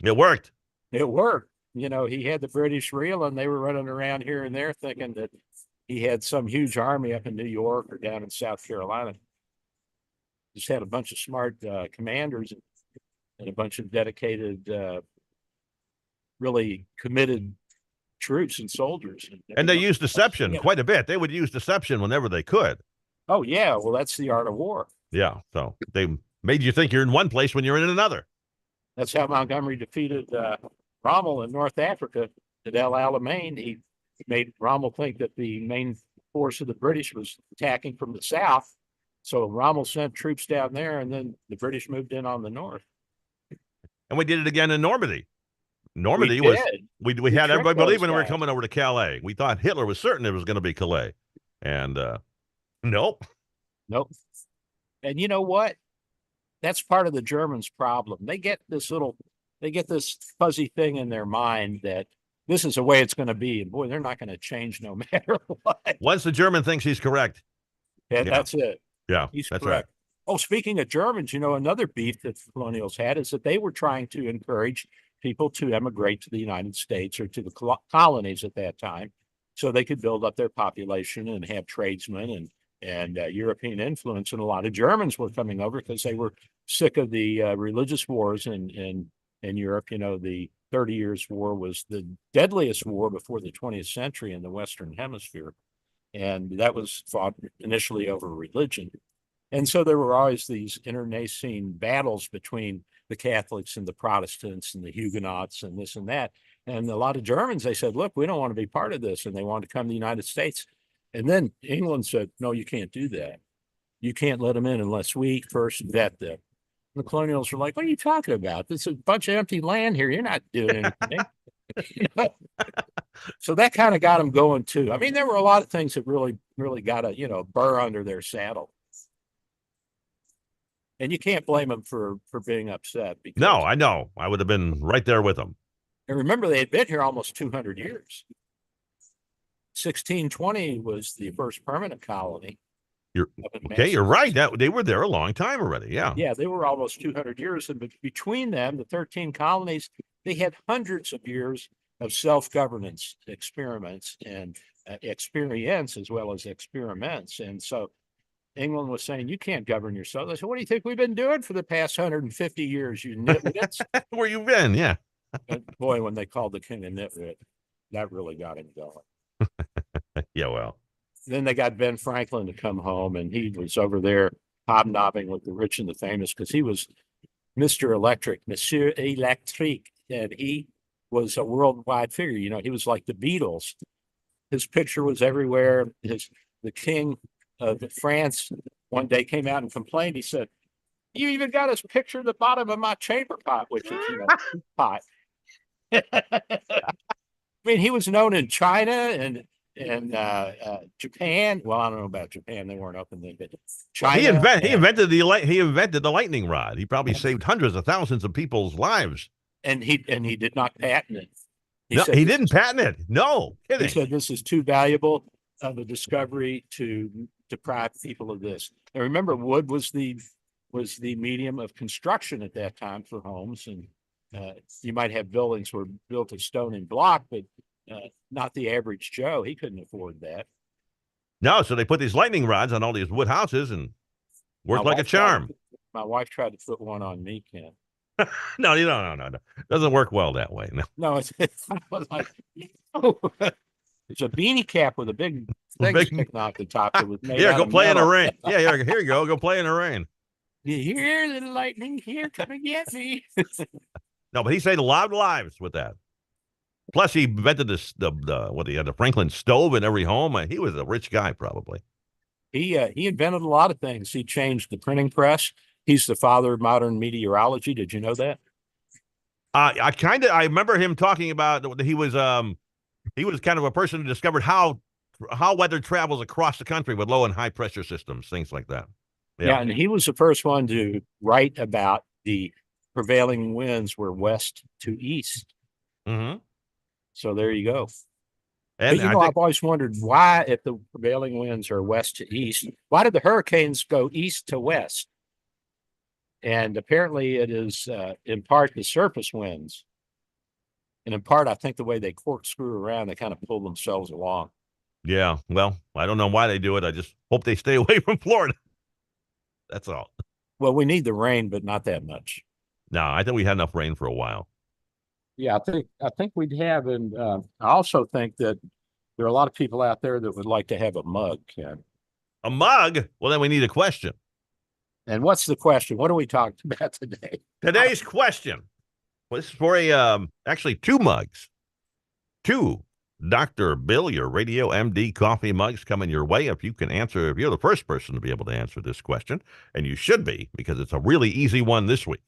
S10: It worked.
S11: He had the British real and they were running around here and there thinking that he had some huge army up in New York or down in South Carolina. Just had a bunch of smart commanders and a bunch of dedicated, really committed troops and soldiers.
S10: And they used deception quite a bit. They would use deception whenever they could.
S11: Oh, yeah. Well, that's the art of war.
S10: Yeah. So they made you think you're in one place when you're in another.
S11: That's how Montgomery defeated Rommel in North Africa at El Alamein. He made Rommel think that the main force of the British was attacking from the south. So Rommel sent troops down there, and then the British moved in on the north.
S10: And we did it again in Normandy. Normandy
S11: we
S10: had everybody believing we were
S11: guys.
S10: coming over to Calais. We thought Hitler was certain it was going to be Calais. And nope.
S11: And you know what? That's part of the Germans' problem. They get this fuzzy thing in their mind that this is the way it's going to be. And boy, they're not going to change no matter what.
S10: Once the German thinks he's correct.
S11: Yeah, that's it.
S10: Yeah,
S11: He's
S10: that's
S11: correct.
S10: right.
S11: Oh, speaking of Germans, another beef that the colonials had is that they were trying to encourage people to emigrate to the United States or to the colonies at that time so they could build up their population and have tradesmen and European influence. And a lot of Germans were coming over because they were sick of the religious wars in Europe. The 30 Years' War was the deadliest war before the 20th century in the Western Hemisphere. And that was fought initially over religion. And so there were always these internecine battles between the Catholics and the Protestants and the Huguenots and this and that. And a lot of Germans, they said, look, we don't want to be part of this. And they wanted to come to the United States. And then England said, no, you can't do that. You can't let them in unless we first vet them. And the colonials were like, what are you talking about? There's a bunch of empty land here. You're not doing anything. So that kind of got them going too. I mean, there were a lot of things that really got a burr under their saddle. And you can't blame them for being upset because
S10: No, I know. I would have been right there with them.
S11: and remember they had been here almost 200 years. 1620 was the first permanent colony.
S10: You're
S11: up in
S10: okay. You're right.
S11: Massachusetts.
S10: They were there a long time already. Yeah.
S11: Yeah, they were almost 200 years. And between them, the 13 colonies, they had hundreds of years of self-governance experiments and experience as well as experiments. And so England was saying, you can't govern yourself. They said, what do you think we've been doing for the past 150 years, you nitwits?
S10: Where you been? Yeah.
S11: And boy, when they called the king a nitwit, that really got him going.
S10: Yeah, well.
S11: Then they got Ben Franklin to come home, and he was over there hobnobbing with the rich and the famous because he was Mr. Electric, Monsieur Electric, and he was a worldwide figure. You know, he was like the Beatles. His picture was everywhere. The king of France one day came out and complained. He said, "You even got his picture at the bottom of my chamber pot," which is pot. I mean, he was known in China and Japan. Well, I don't know about Japan; they weren't open then. But China,
S10: He invented the lightning rod. He probably saved hundreds of thousands of people's lives.
S11: and he did not patent it.
S10: No,
S11: said
S10: he
S11: this
S10: didn't patent it. No,
S11: He
S10: kidding.
S11: said this is too valuable of a discovery to deprive people of this. And remember, wood was the medium of construction at that time for homes, and you might have buildings were built of stone and block, but not the average Joe. He couldn't afford that.
S10: No, so they put these lightning rods on all these wood houses and worked
S11: My
S10: like a
S11: wife tried
S10: charm.
S11: My wife tried to put one on me, Ken.
S10: No, no. Doesn't work well that way. No.
S11: No, it's I was like, it's a beanie cap with a big thing sticking off the top. That was made
S10: Here,
S11: out
S10: go
S11: of
S10: play in the
S11: metal.
S10: rain. Yeah, here you go. Go play in the rain.
S11: You hear the lightning here, come and get me.
S10: No, but he saved a lot of lives with that. Plus, he invented the Franklin stove in every home. He was a rich guy, probably.
S11: He invented a lot of things. He changed the printing press. He's the father of modern meteorology. Did you know that?
S10: I remember him talking about he was kind of a person who discovered how weather travels across the country with low and high pressure systems, things like that.
S11: Yeah, and he was the first one to write about the prevailing winds were west to east.
S10: Mm-hmm.
S11: So there you go.
S10: And
S11: But I've always wondered why, if the prevailing winds are west to east, why did the hurricanes go east to west? And apparently it is in part the surface winds. And in part, I think the way they corkscrew around, they kind of pull themselves along.
S10: Yeah, well, I don't know why they do it. I just hope they stay away from Florida. That's all.
S11: Well, we need the rain, but not that much.
S10: No, I think we had enough rain for a while.
S11: Yeah, I think we'd have, and I also think that there are a lot of people out there that would like to have a mug, Ken.
S10: A mug? Well, then we need a question.
S11: And what's the question? What are we talking about today?
S10: Today's question was for actually two mugs. Two Dr. Bill, your Radio MD coffee mugs coming your way. If you can answer, if you're the first person to be able to answer this question, and you should be, because it's a really easy one this week.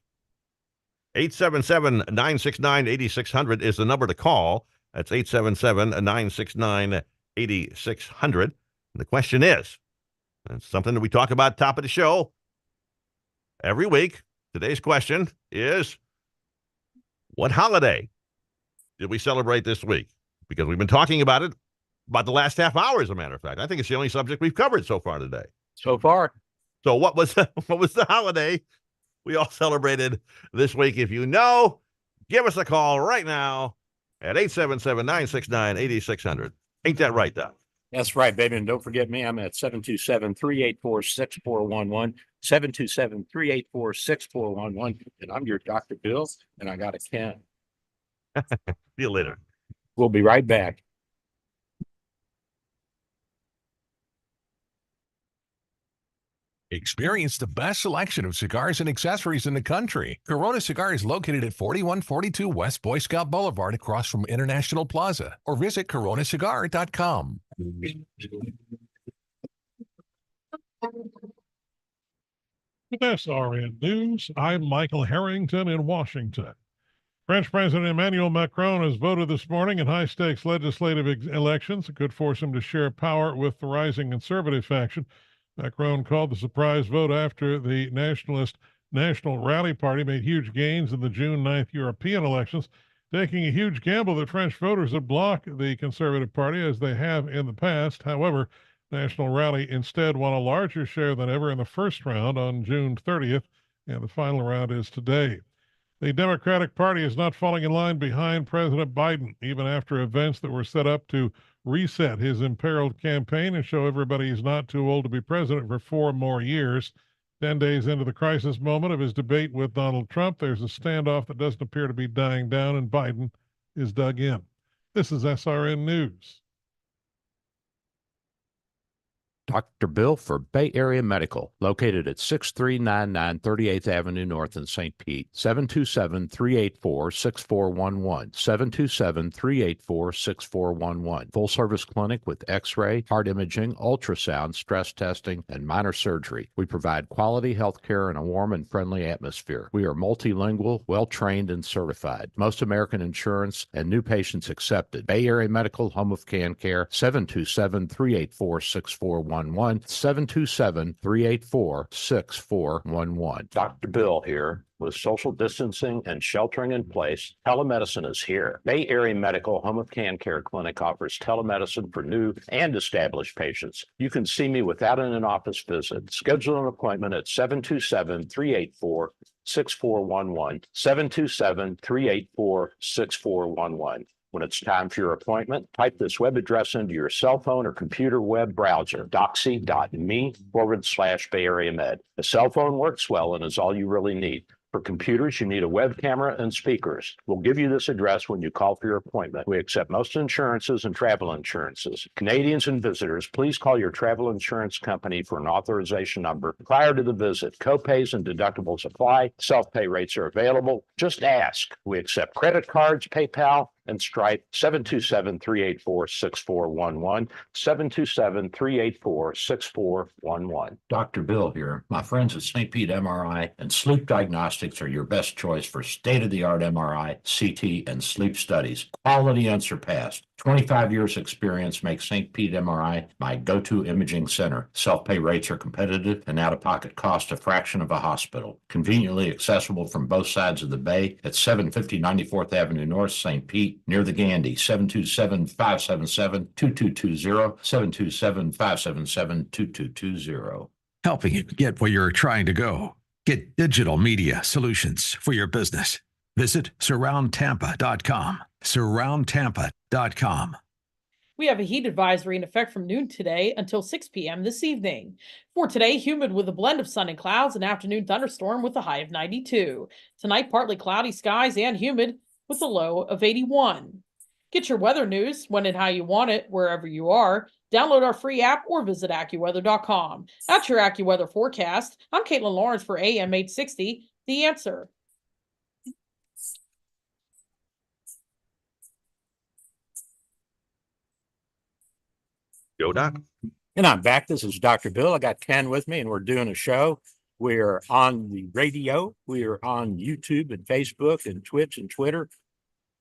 S10: 877-969-8600 is the number to call. That's 877-969-8600. The question is, it's something that we talk about at the top of the show every week. Today's question is, what holiday did we celebrate this week? Because we've been talking about it about the last half hour, as a matter of fact. I think it's the only subject we've covered so far today.
S11: So far.
S10: So what was the holiday we all celebrated this week? If you know, give us a call right now at 877-969-8600. Ain't that right, Doc?
S11: That's right, baby. And don't forget me, I'm at 727-384-6411, 727-384-6411. And I'm your Dr. Bill, and I got a Ken.
S10: See you later.
S11: We'll be right back.
S7: Experience the best selection of cigars and accessories in the country. Corona Cigar is located at 4142 West Boy Scout Boulevard across from International Plaza, or visit coronacigar.com.
S8: With SRN News, I'm Michael Harrington in Washington. French President Emmanuel Macron has voted this morning in high-stakes legislative elections. It could force him to share power with the rising conservative faction. Macron called the surprise vote after the nationalist National Rally Party made huge gains in the June 9th European elections, taking a huge gamble that French voters would block the Conservative Party as they have in the past. However, National Rally instead won a larger share than ever in the first round on June 30th, and the final round is today. The Democratic Party is not falling in line behind President Biden, even after events that were set up to reset his imperiled campaign and show everybody he's not too old to be president for 4 more years. 10 days into the crisis moment of his debate with Donald Trump, there's a standoff that doesn't appear to be dying down, and Biden is dug in. This is SRN News.
S5: Dr. Bill for Bay Area Medical, located at 6399 38th Avenue North in St. Pete, 727-384-6411, 727-384-6411. Full service clinic with x-ray, heart imaging, ultrasound, stress testing, and minor surgery. We provide quality health care in a warm and friendly atmosphere. We are multilingual, well-trained, and certified. Most American insurance and new patients accepted. Bay Area Medical, home of Can Care, 727-384-6411. 727-384-6411. Dr. Bill here. With social distancing and sheltering in place, telemedicine is here. Bay Area Medical Home of Can Care Clinic offers telemedicine for new and established patients. You can see me without an in-office visit. Schedule an appointment at 727-384-6411, 727-384-6411. When it's time for your appointment, type this web address into your cell phone or computer web browser, doxy.me/Bay Area Med. A cell phone works well and is all you really need. For computers, you need a web camera and speakers. We'll give you this address when you call for your appointment. We accept most insurances and travel insurances. Canadians and visitors, please call your travel insurance company for an authorization number prior to the visit. Copays and deductibles apply. Self-pay rates are available. Just ask. We accept credit cards, PayPal, and Stripe. 727-384-6411, 727-384-6411. Dr. Bill here. My friends at St. Pete MRI and Sleep Diagnostics are your best choice for state-of-the-art MRI, CT, and sleep studies. Quality unsurpassed. 25 years experience makes St. Pete MRI my go-to imaging center. Self-pay rates are competitive and out-of-pocket cost a fraction of a hospital. Conveniently accessible from both sides of the bay at 750 94th Avenue North, St. Pete, near the Gandhi. 727-577-2220, 727-577-2220.
S4: Helping you get where you're trying to go. Get digital media solutions for your business. Visit surroundtampa.com. Surroundtampa.com.
S9: We have a heat advisory in effect from noon today until 6 p.m. this evening. For today, humid with a blend of sun and clouds, an afternoon thunderstorm with a high of 92. Tonight, partly cloudy skies and humid with a low of 81. Get your weather news when and how you want it, wherever you are. Download our free app or visit AccuWeather.com. That's your AccuWeather forecast. I'm Caitlin Lawrence for AM 860, The Answer.
S10: Yo, Doc.
S11: And I'm back. This is Dr. Bill. I got Ken with me, and we're doing a show. We're on the radio. We are on YouTube and Facebook and Twitch and Twitter.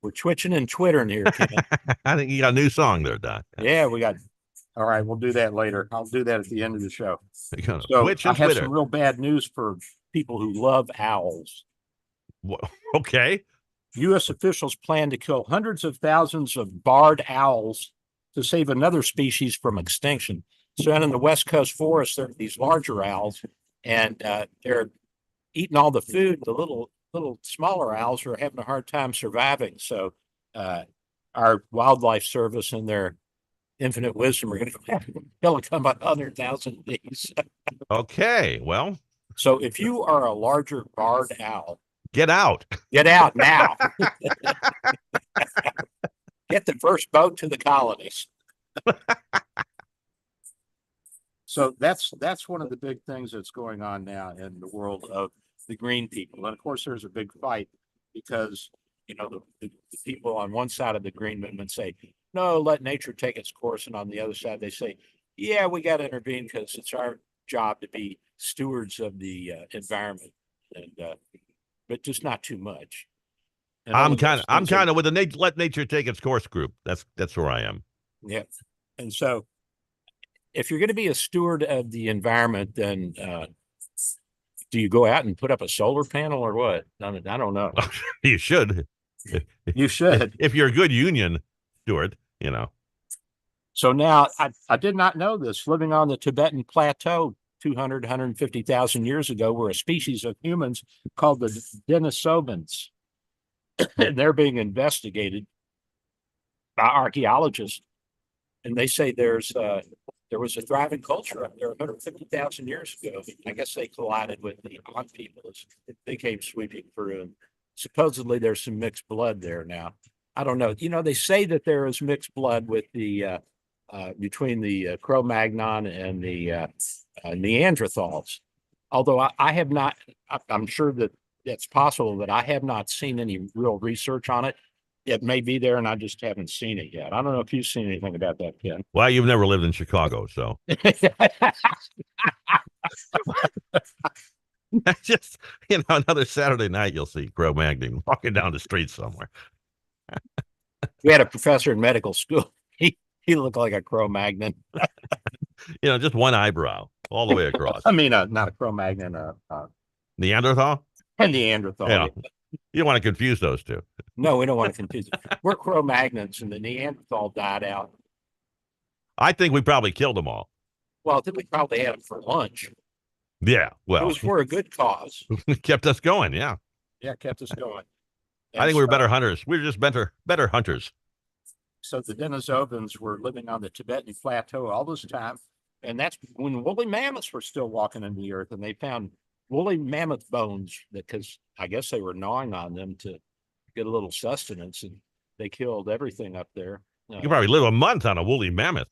S11: We're twitching and twittering here, Ken.
S10: I think you got a new song there, Doc.
S11: Yeah, we got. All right, we'll do that later. I'll do that at the end of the show.
S10: So
S11: Twitch and I have some real bad news for people who love owls.
S10: Okay.
S11: U.S. officials plan to kill hundreds of thousands of barred owls to save another species from extinction. So in the West Coast forest, there are these larger owls, and they're eating all the food. The little smaller owls are having a hard time surviving. So our wildlife service and their infinite wisdom are going to kill a couple 100,000 of these.
S10: Okay, well.
S11: So if you are a larger barred owl,
S10: get out.
S11: Get out now. Get the first boat to the colonies. So that's one of the big things that's going on now in the world of the green people. And of course, there's a big fight because, you know, the people on one side of the green movement say, no, let nature take its course. And on the other side, they say, yeah, we got to intervene because it's our job to be stewards of the environment. And but just not too much. And
S10: I'm
S11: all of those
S10: I'm
S11: things are-
S10: kind of with the let nature take its course group. That's where I am.
S11: Yeah. And so if you're going to be a steward of the environment, then do you go out and put up a solar panel or what? I don't know.
S10: You should.
S11: You should.
S10: If you're a good union steward, you know.
S11: So now I did not know this. Living on the Tibetan Plateau 200, 150,000 years ago were a species of humans called the Denisovans. And they're being investigated by archaeologists. And they say there was a thriving culture up there 150,000 years ago. I guess they collided with the Ant people as they came sweeping through. And supposedly there's some mixed blood there now. I don't know. You know, they say that there is mixed blood with the between the Cro-Magnon and the Neanderthals. Although I have not, I'm sure that it's possible, but I have not seen any real research on it. It may be there, and I just haven't seen it yet. I don't know if you've seen anything about that, Ken.
S10: Well, you've never lived in Chicago, so just another Saturday night, you'll see Cro-Magnon walking down the street somewhere.
S11: We had a professor in medical school. He looked like a Cro-Magnon.
S10: Just one eyebrow all the way across.
S11: I mean, not a Cro-Magnon,
S10: Neanderthal?
S11: A Neanderthal.
S10: Yeah. You don't want to confuse those two.
S11: No, we don't want to confuse it. We're Cro-Magnons, and the Neanderthal died out.
S10: I think we probably killed them all.
S11: Well, I think we probably had them for lunch.
S10: Yeah, well.
S11: It was for a good cause.
S10: Kept us going, yeah.
S11: Yeah, kept us going.
S10: I think we were better hunters. We were just better hunters.
S11: So the Denisovans were living on the Tibetan Plateau all this time. And that's when woolly mammoths were still walking in the earth. And they found woolly mammoth bones because I guess they were gnawing on them to get a little sustenance. And they killed everything up there.
S10: You could probably live a month on a woolly mammoth.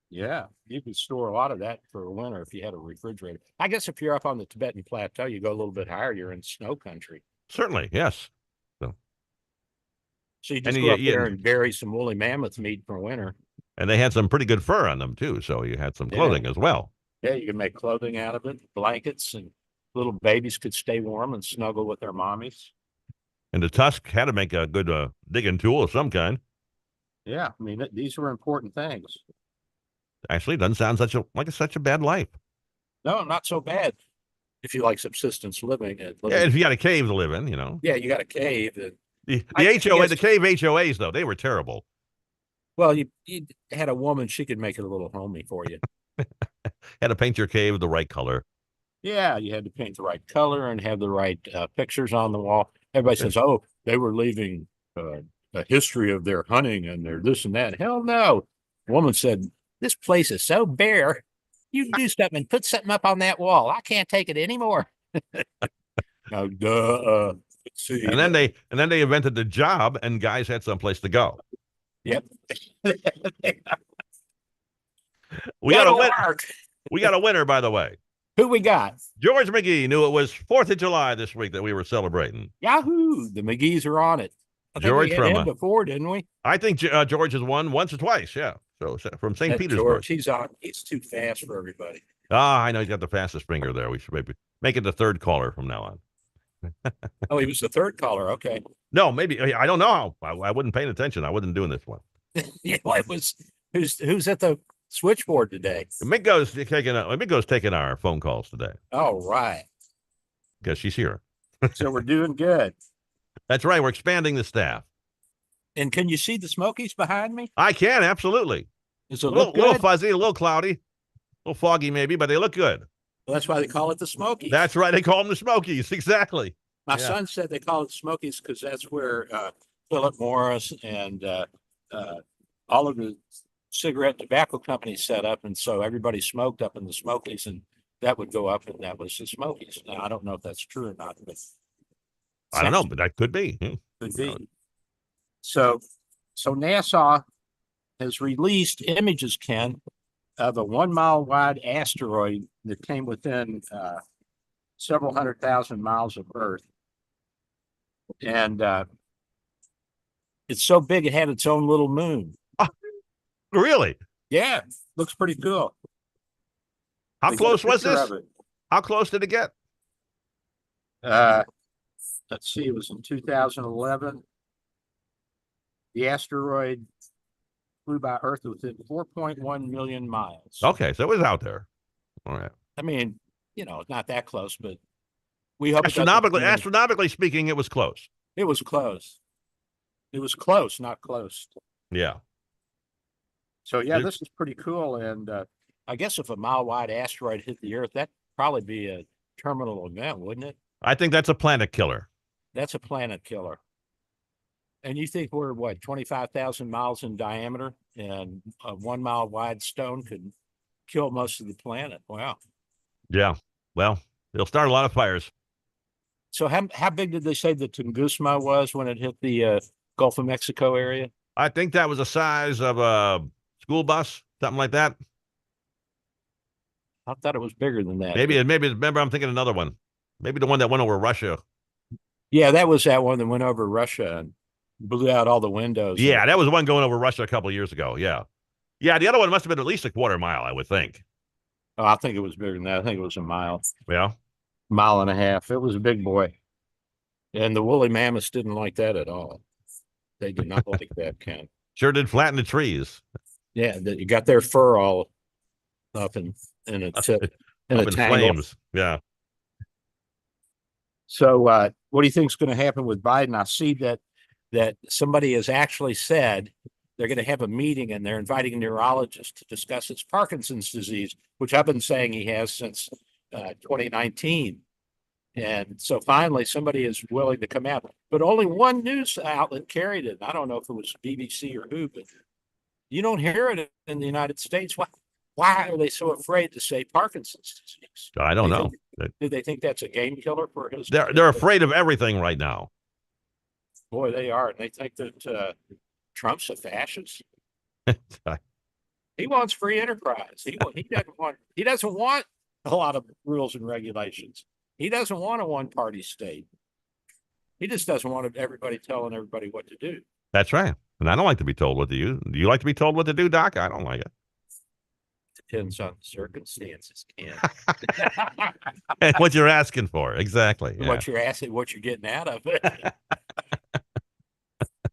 S11: Yeah, you could store a lot of that for winter if you had a refrigerator. I guess if you're up on the Tibetan Plateau, you go a little bit higher, you're in snow country.
S10: Certainly, yes.
S11: So you just go up there and bury some woolly mammoth meat for winter.
S10: And they had some pretty good fur on them, too. So you had some clothing as well.
S11: Yeah, you can make clothing out of it, blankets, and little babies could stay warm and snuggle with their mommies.
S10: And the tusk had to make a good digging tool of some kind.
S11: Yeah, I mean, these were important things.
S10: Actually, it doesn't sound like such a bad life.
S11: No, not so bad. If you like subsistence living.
S10: Yeah, if you got a cave to live in,
S11: Yeah, you got a cave.
S10: The HOA, the cave HOAs, though, they were terrible.
S11: Well, you had a woman, she could make it a little homey for you.
S10: Had to paint your cave the right color.
S11: Yeah, you had to paint the right color and have the right pictures on the wall. Everybody says, oh, they were leaving a history of their hunting and their this and that. Hell no. The woman said, this place is so bare. You do something and put something up on that wall. I can't take it anymore. Now, see.
S10: And then they invented the job, and guys had someplace to go.
S11: Yep.
S10: We got a winner. We got a winner, by the way.
S11: Who we got?
S10: George McGee knew it was 4th of July this week that we were celebrating.
S11: Yahoo! The McGees are on it. I think
S10: George
S11: we had him before, didn't we?
S10: I think George has won once or twice. Yeah. So from St. Petersburg.
S11: George, he's on. He's too fast for everybody.
S10: I know he's got the fastest finger there. We should maybe make it the third caller from now on.
S11: Oh, he was the third caller. Okay.
S10: No, maybe I don't know. I wasn't paying attention. I wasn't doing this one.
S11: Yeah, well, it was who's at the switchboard today?
S10: Mingo's taking our phone calls today.
S11: All right.
S10: Because she's here.
S11: So we're doing good.
S10: That's right. We're expanding the staff.
S11: And can you see the Smokies behind me?
S10: I can, absolutely.
S11: Does it
S10: a
S11: look
S10: little
S11: good?
S10: fuzzy, a little cloudy, a little foggy maybe, but they look good.
S11: Well, that's why they call it the Smokies.
S10: That's right. They call them the Smokies. Exactly.
S11: My son said they call it Smokies because that's where Philip Morris and all of the cigarette tobacco companies set up. And so everybody smoked up in the Smokies, and that would go up, and that was the Smokies. Now, I don't know if that's true or not. But
S10: I don't know, but that could be.
S11: Could be. So NASA has released images, Ken, of a 1 mile wide asteroid that came within several 100,000 miles of Earth. And it's so big it had its own little moon.
S10: Really?
S11: Yeah, looks pretty cool.
S10: How close was this? How close did it get?
S11: let's see, it was in 2011. The asteroid flew by Earth within 4.1 million miles.
S10: Okay, so it was out there. All right.
S11: I mean, it's not that close, but we hope
S10: astronomically speaking, it was close.
S11: It was close. It was close, not close.
S10: Yeah.
S11: So yeah, this is pretty cool. And I guess if a mile-wide asteroid hit the Earth, that'd probably be a terminal event, wouldn't it?
S10: I think that's a planet killer.
S11: That's a planet killer. And you think we're, 25,000 miles in diameter, and a 1 mile wide stone could kill most of the planet? Wow.
S10: Yeah. Well, it'll start a lot of fires.
S11: So how big did they say the Tunguska was when it hit the Gulf of Mexico area?
S10: I think that was the size of a school bus, something like that.
S11: I thought it was bigger than that.
S10: Maybe remember, I'm thinking another one. Maybe the one that went over Russia.
S11: Yeah, that was that one that went over Russia and blew out all the windows.
S10: Yeah, that was the one going over Russia a couple of years ago. Yeah. Yeah, the other one must have been at least a quarter mile, I would think.
S11: Oh, I think it was bigger than that. I think it was a mile.
S10: Yeah.
S11: Mile and a half. It was a big boy. And the woolly mammoths didn't like that at all. They did not like that, Ken.
S10: Sure did flatten the trees.
S11: Yeah, you got their fur all up in a tip, in a tangle.
S10: Flames. Yeah.
S11: So what do you think is going to happen with Biden? I see that somebody has actually said they're going to have a meeting and they're inviting neurologists to discuss his Parkinson's disease, which I've been saying he has since 2019. And so finally somebody is willing to come out, but only one news outlet carried it. I don't know if it was BBC or who, but you don't hear it in the United States. Why are they so afraid to say Parkinson's disease?
S10: I don't know.
S11: Do they think that's a game killer for his?
S10: They're afraid of everything right now.
S11: Boy, they are. And they think that Trump's a fascist. He wants free enterprise. He doesn't want a lot of rules and regulations. He doesn't want a one-party state. He just doesn't want everybody telling everybody what to do.
S10: That's right. And I don't like to be told what to do. Do you like to be told what to do, Doc? I don't like it.
S11: Depends on the circumstances, Ken.
S10: And what you're asking for. Exactly. Yeah.
S11: What you're asking, what you're getting out of it.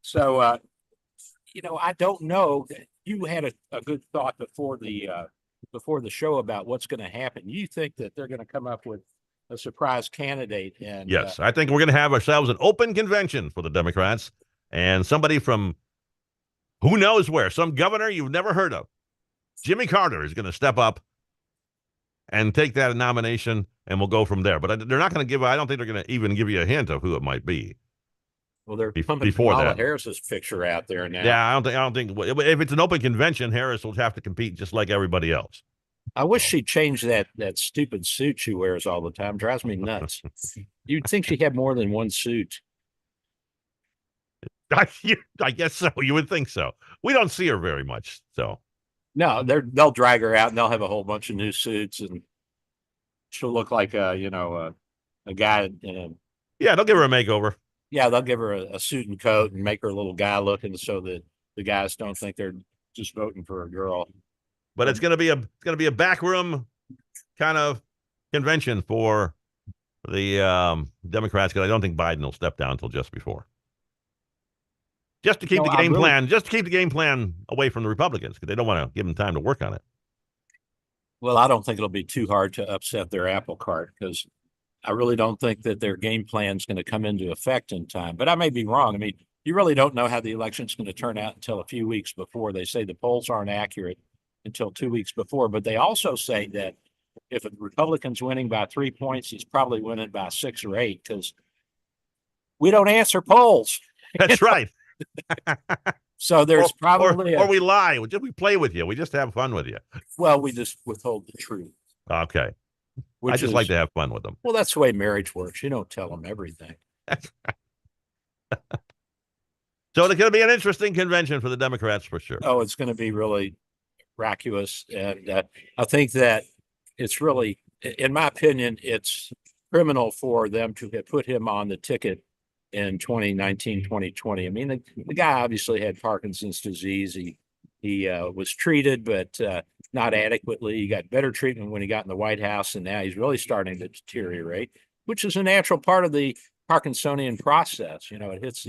S11: So, I don't know. You had a good thought before the show about what's going to happen. You think that they're going to come up with a surprise candidate? And
S10: yes, I think we're going to have ourselves an open convention for the Democrats, and somebody from who knows where, some governor you've never heard of, Jimmy Carter, is going to step up and take that nomination, and we'll go from there. But they're not going to give. I don't think they're going to even give you a hint of who it might be.
S11: Well, they're pumping
S10: before
S11: Kamala
S10: that.
S11: Harris's picture out there now.
S10: Yeah, I don't think if it's an open convention, Harris will have to compete just like everybody else.
S11: I wish she'd change that stupid suit she wears all the time. Drives me nuts. You'd think she had more than one suit.
S10: I guess so. You would think so. We don't see her very much, so.
S11: No, they'll drag her out and they'll have a whole bunch of new suits and she'll look like a guy.
S10: Yeah, they'll give her a makeover.
S11: Yeah, they'll give her a suit and coat and make her a little guy looking so that the guys don't think they're just voting for a girl.
S10: But it's gonna be a backroom kind of convention for the Democrats, because I don't think Biden will step down until just before. Just to keep the game plan, just to keep the game plan away from the Republicans, because they don't want to give them time to work on it.
S11: Well, I don't think it'll be too hard to upset their apple cart, because I really don't think that their game plan is going to come into effect in time. But I may be wrong. I mean, you really don't know how the election is going to turn out until a few weeks before. They say the polls aren't accurate until 2 weeks before, but they also say that if a Republican's winning by 3 points, he's probably winning by 6 or 8, because we don't answer polls.
S10: That's right.
S11: So there's probably
S10: or we lie. We play with you. We just have fun with you.
S11: Well, we just withhold the truth.
S10: Okay. I just like to have fun with them.
S11: Well, that's the way marriage works. You don't tell them everything.
S10: So it's going to be an interesting convention for the Democrats for sure.
S11: Oh, it's going to be really vacuous. And I think that it's really, in my opinion, it's criminal for them to have put him on the ticket in 2019, 2020. I mean, the guy obviously had Parkinson's disease. He was treated, but not adequately. He got better treatment when he got in the White House, and now he's really starting to deteriorate, which is a natural part of the Parkinsonian process. You know, it hits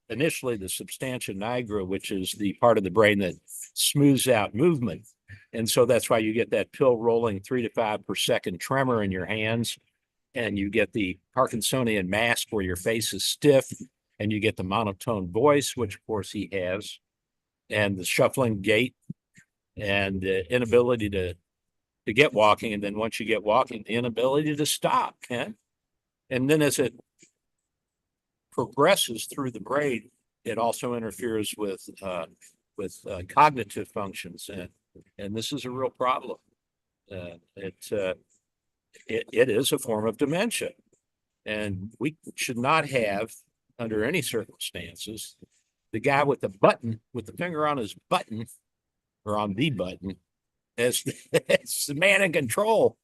S11: initially the substantia nigra, which is the part of the brain that smooths out movement. And so that's why you get that pill rolling 3 to 5 per second tremor in your hands. And you get the Parkinsonian mask where your face is stiff, and you get the monotone voice, which of course he has, and the shuffling gait, and the inability to get walking. And then once you get walking, the inability to stop. And then as it progresses through the brain, it also interferes with cognitive functions, and this is a real problem. It is a form of dementia, and we should not have, under any circumstances, the guy with the finger on his button or on the button as the man in control.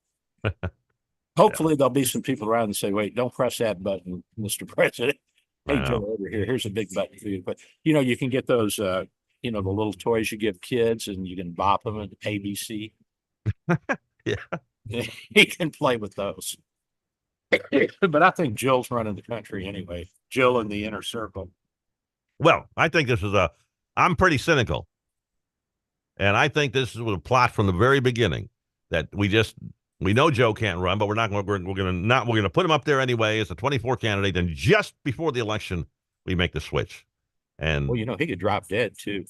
S11: Hopefully there'll be some people around and say, wait, don't press that button, Mr. President. Hey, Joe, over here, here's a big button for you. But, you know, you can get those, the little toys you give kids, and you can bop them at ABC.
S10: Yeah.
S11: He can play with those. But I think Jill's running the country anyway. Jill in the inner circle.
S10: Well, I think this is I'm pretty cynical. And I think this was a plot from the very beginning that we know Joe can't run, but we're going to put him up there anyway as a 24 candidate. And just before the election, we make the switch. And
S11: well, he could drop dead too.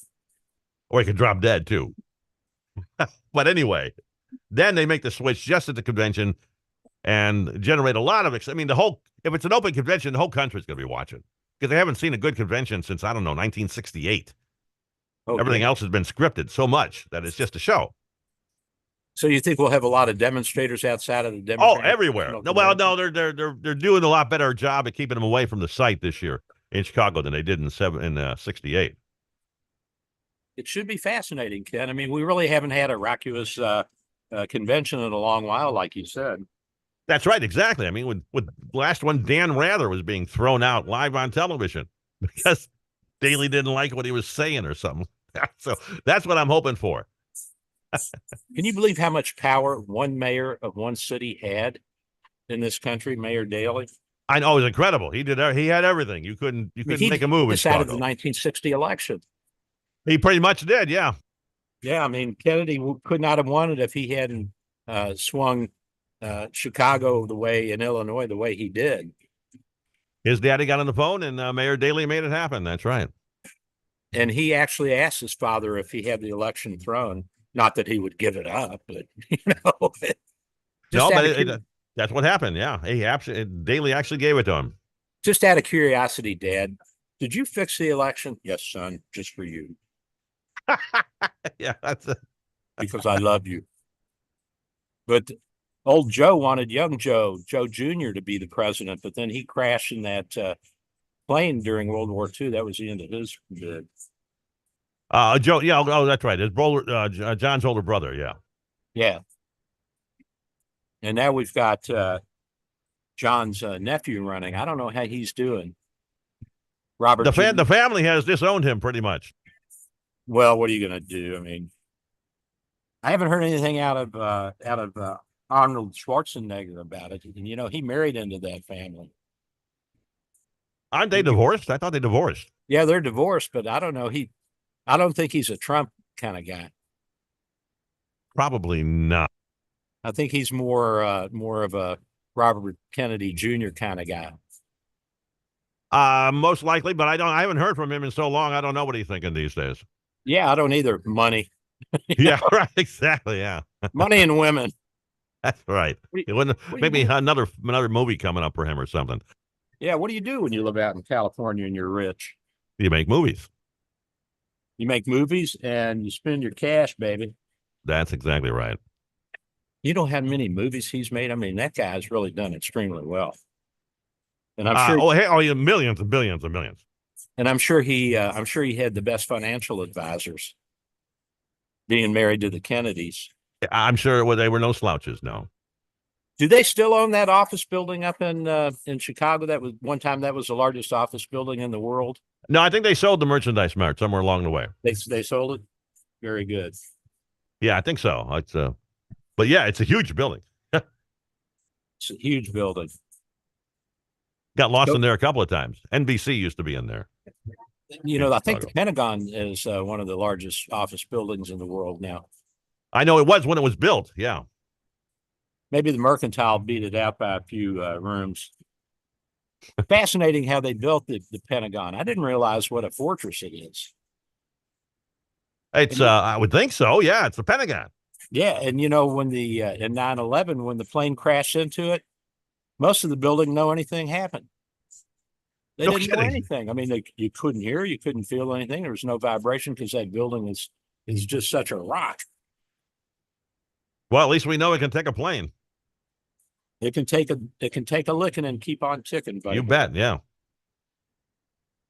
S10: Or he could drop dead too. But anyway, then they make the switch just at the convention and generate a lot of, if it's an open convention, the whole country's going to be watching because they haven't seen a good convention since, 1968.
S11: Okay.
S10: Everything else has been scripted so much that it's just a show.
S11: So you think we'll have a lot of demonstrators outside of the
S10: Democratic? Oh, everywhere. No, they're doing a lot better job at keeping them away from the site this year in Chicago than they did in 68.
S11: It should be fascinating, Ken. I mean, we really haven't had a raucous convention in a long while, like you said.
S10: That's right, exactly. I mean, with last one, Dan Rather was being thrown out live on television because Daley didn't like what he was saying or something. So that's what I'm hoping for.
S11: Can you believe how much power one mayor of one city had in this country, Mayor Daley?
S10: I know, it was incredible. He had everything. You couldn't make a move.
S11: He decided the 1960 election.
S10: He pretty much did, yeah.
S11: Yeah, I mean, Kennedy could not have won it if he hadn't swung Chicago in Illinois the way he did.
S10: His daddy got on the phone, and Mayor Daley made it happen. That's right.
S11: And he actually asked his father if he had the election thrown. Not that he would give it up, but
S10: that's what happened. Yeah, Daley actually gave it to him.
S11: Just out of curiosity, Dad, did you fix the election? Yes, son, just for you.
S10: Yeah,
S11: because I love you. But old Joe wanted young Joe Jr. to be the president, but then he crashed in that plane during World War II. That was the end of his bid.
S10: Joe, yeah, oh, that's right. His brother, John's older brother, yeah.
S11: Yeah. And now we've got John's nephew running. I don't know how he's doing. Robert.
S10: The family has disowned him pretty much.
S11: Well, what are you going to do? I mean, I haven't heard anything out of Arnold Schwarzenegger about it. And, he married into that family.
S10: Aren't they divorced? I thought they divorced.
S11: Yeah, they're divorced, but I don't know. I don't think he's a Trump kind of guy.
S10: Probably not.
S11: I think he's more of a Robert Kennedy Jr. kind of guy.
S10: Most likely, but I haven't heard from him in so long. I don't know what he's thinking these days.
S11: Yeah, I don't either. Money.
S10: Yeah, right. Exactly. Yeah.
S11: Money and women.
S10: That's right. Maybe another movie coming up for him or something.
S11: Yeah. What do you do when you live out in California and you're rich?
S10: You make movies.
S11: You make movies and you spend your cash, baby.
S10: That's exactly right.
S11: You know how many movies he's made? I mean, that guy's really done extremely well. And I'm
S10: sure millions and billions and millions.
S11: And I'm sure he had the best financial advisors being married to the Kennedys.
S10: I'm sure they were no slouches, no.
S11: Do they still own that office building up in Chicago? That was one time that was the largest office building in the world.
S10: No, I think they sold the merchandise mart somewhere along the way.
S11: They sold it? Very good.
S10: Yeah, I think so. But yeah, it's a huge building.
S11: It's a huge building.
S10: Got lost
S11: So-
S10: in there a couple of times. NBC used to be in there.
S11: You know, I think the
S10: Chicago.
S11: Pentagon is one of the largest office buildings in the world now.
S10: I know it was when it was built. Yeah.
S11: Maybe the Mercantile beat it out by a few rooms. Fascinating how they built the Pentagon. I didn't realize what a fortress it is.
S10: It's I would think so. Yeah, it's the Pentagon.
S11: Yeah, and you know, when the in 9/11, when the plane crashed into it, most of the building know anything happened. They
S10: No
S11: didn't know
S10: kidding.
S11: anything. I mean, you couldn't hear, you couldn't feel anything. There was no vibration because that building is just such a rock.
S10: Well, at least we know it can take a plane.
S11: It can take a licking and keep on ticking, buddy.
S10: You bet. Yeah.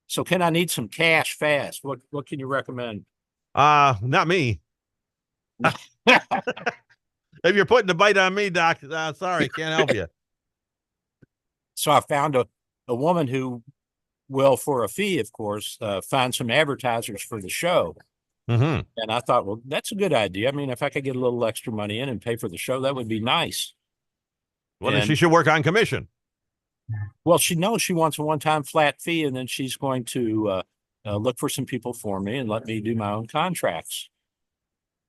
S11: So can I need some cash fast? What can you recommend?
S10: Not me. If you're putting the bite on me, Doc, sorry, can't help you.
S11: So I found a woman who will, for a fee, of course, find some advertisers for the show.
S10: Mm-hmm.
S11: And I thought, well, that's a good idea. I mean, if I could get a little extra money in and pay for the show, that would be nice.
S10: Well, then
S11: And-
S10: she should work on commission.
S11: Well, she knows she wants a one-time flat fee, and then she's going to look for some people for me and let me do my own contracts.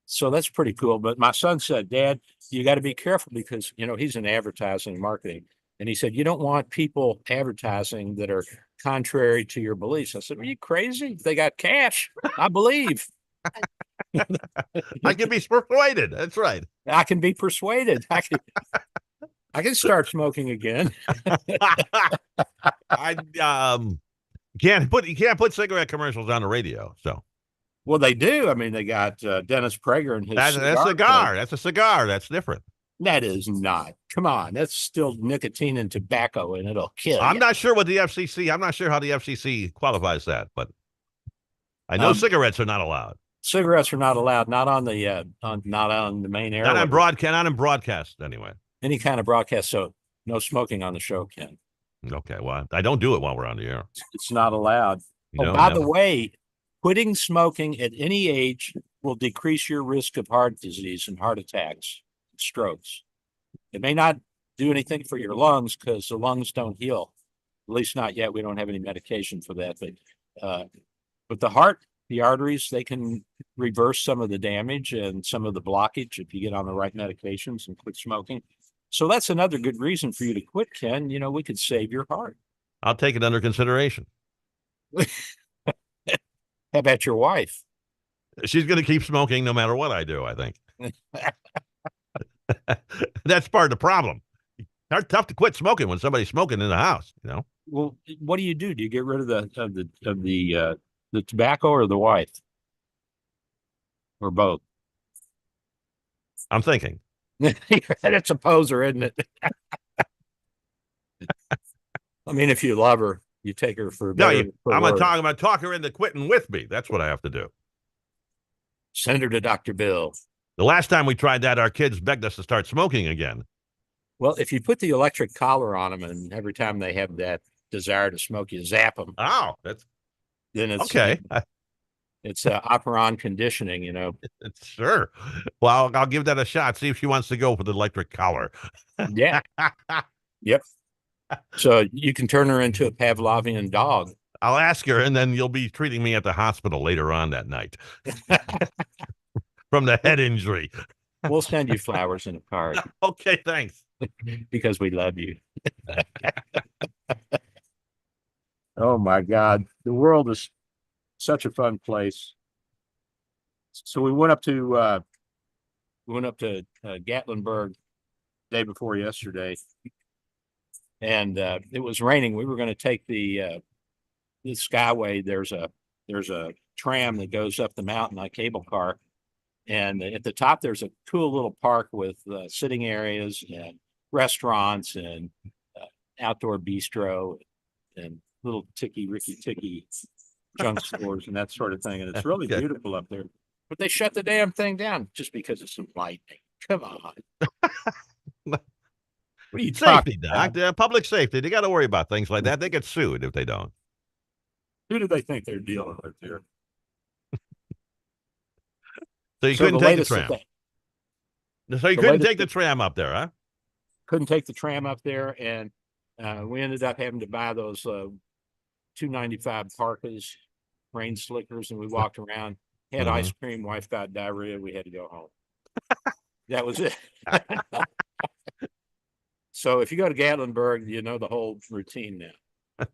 S11: So that's pretty cool. But my son said, Dad, you got to be careful because, you know, he's in advertising and marketing. And he said, you don't want people advertising that are contrary to your beliefs. I said, are you crazy? They got cash. I believe.
S10: I can be persuaded. That's right.
S11: I can be persuaded. I can start smoking again.
S10: I you can't put cigarette commercials on the radio. So
S11: Well, they do. I mean, they got Dennis Prager and his
S10: that's a cigar. That's a cigar. That's different.
S11: That is not. Come on, that's still nicotine and tobacco, and it'll kill
S10: I'm
S11: you.
S10: not sure what the FCC. I'm not sure how the FCC qualifies that, but I know
S11: Um,
S10: cigarettes are not allowed.
S11: Cigarettes are not allowed. Not on the not on the main air.
S10: Not on broadcast. Not in broadcast anyway.
S11: Any kind of broadcast. So no smoking on the show, Ken.
S10: Okay. Well, I don't do it while we're on the air.
S11: It's not allowed.
S10: No,
S11: Oh, by the
S10: never.
S11: way, quitting smoking at any age will decrease your risk of heart disease and heart attacks, and strokes. It may not do anything for your lungs because the lungs don't heal. At least not yet. We don't have any medication for that. But the heart, the arteries, they can reverse some of the damage and some of the blockage if you get on the right medications and quit smoking. So that's another good reason for you to quit, Ken. You know, we could save your heart.
S10: I'll take it under consideration.
S11: How about your wife?
S10: She's going to keep smoking no matter what I do, I think. That's part of the problem. It's tough to quit smoking when somebody's smoking in the house, you know?
S11: Well, what do? Do you get rid of the tobacco or the wife? Or both?
S10: I'm thinking.
S11: That's a poser, isn't it? I mean, if you love her, you take her for
S10: No,
S11: better, for
S10: I'm going
S11: worse.
S10: to talk her into quitting with me. That's what I have to do.
S11: Send her to Dr. Bill.
S10: The last time we tried that, our kids begged us to start smoking again.
S11: Well, if you put the electric collar on them and every time they have that desire to smoke, you zap them.
S10: Oh, that's
S11: then it's
S10: okay.
S11: It's operon conditioning, you know.
S10: Sure. Well, I'll give that a shot. See if she wants to go for the electric collar.
S11: Yeah. Yep. So you can turn her into a Pavlovian dog.
S10: I'll ask her, and then you'll be treating me at the hospital later on that night from the head injury.
S11: We'll send you flowers and a card.
S10: Okay, thanks.
S11: Because we love you. Oh my God. The world is such a fun place. So we went up to Gatlinburg day before yesterday. And it was raining. We were going to take the Skyway. There's a tram that goes up the mountain, a cable car. And at the top, there's a cool little park with sitting areas and restaurants and outdoor bistro and little ricky junk stores and that sort of thing. And it's really beautiful up there. But they shut the damn thing down just because of some lightning. Come on. What are you
S10: Safety,
S11: talking
S10: Doc.
S11: about?
S10: Public safety. They got to worry about things like that. They get sued if they don't.
S11: Who do they think they're dealing with here?
S10: So you
S11: So
S10: couldn't
S11: the
S10: take the
S11: latest
S10: tram.
S11: thing-
S10: So you
S11: the
S10: couldn't
S11: latest
S10: take the
S11: thing-
S10: tram up there, huh?
S11: Couldn't take the tram up there. And We ended up having to buy those $2.95 parkas, rain slickers, and we walked around, had ice cream, wife got diarrhea, we had to go home. That was it. So if you go to Gatlinburg, you know the whole routine now.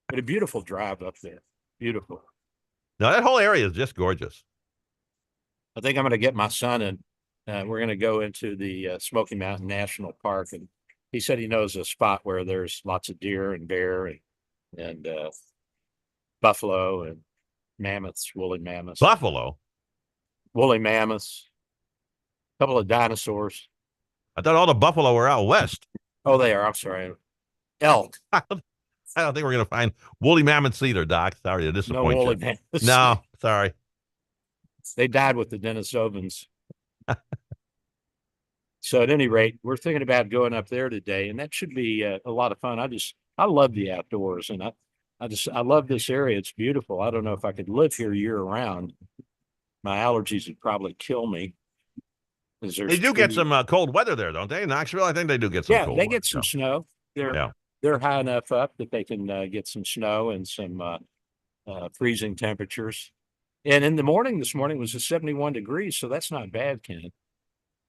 S11: But a beautiful drive up there. Beautiful.
S10: No, that whole area is just gorgeous.
S11: I think I'm going to get my son and we're going to go into the Smoky Mountain National Park. And he said he knows a spot where there's lots of deer and bear and buffalo and mammoths, woolly mammoths.
S10: Buffalo?
S11: Woolly mammoths. A couple of dinosaurs.
S10: I thought all the buffalo were out west.
S11: Oh, they are. I'm sorry. Elk.
S10: I don't think we're going to find woolly mammoths either, Doc. Sorry to disappoint
S11: woolly
S10: you.
S11: mammoths.
S10: No, sorry.
S11: They died with the Denisovans. So at any rate, we're thinking about going up there today, and that should be a lot of fun. I love the outdoors, and I love this area. It's beautiful. I don't know if I could live here year round. My allergies would probably kill me.
S10: They do get some cold weather there, don't they? In Knoxville, I think they do get some cold
S11: they
S10: weather.
S11: get some snow. They're high enough up that they can get some snow and some freezing temperatures. And in the morning, this morning was 71 degrees, so that's not bad, Ken.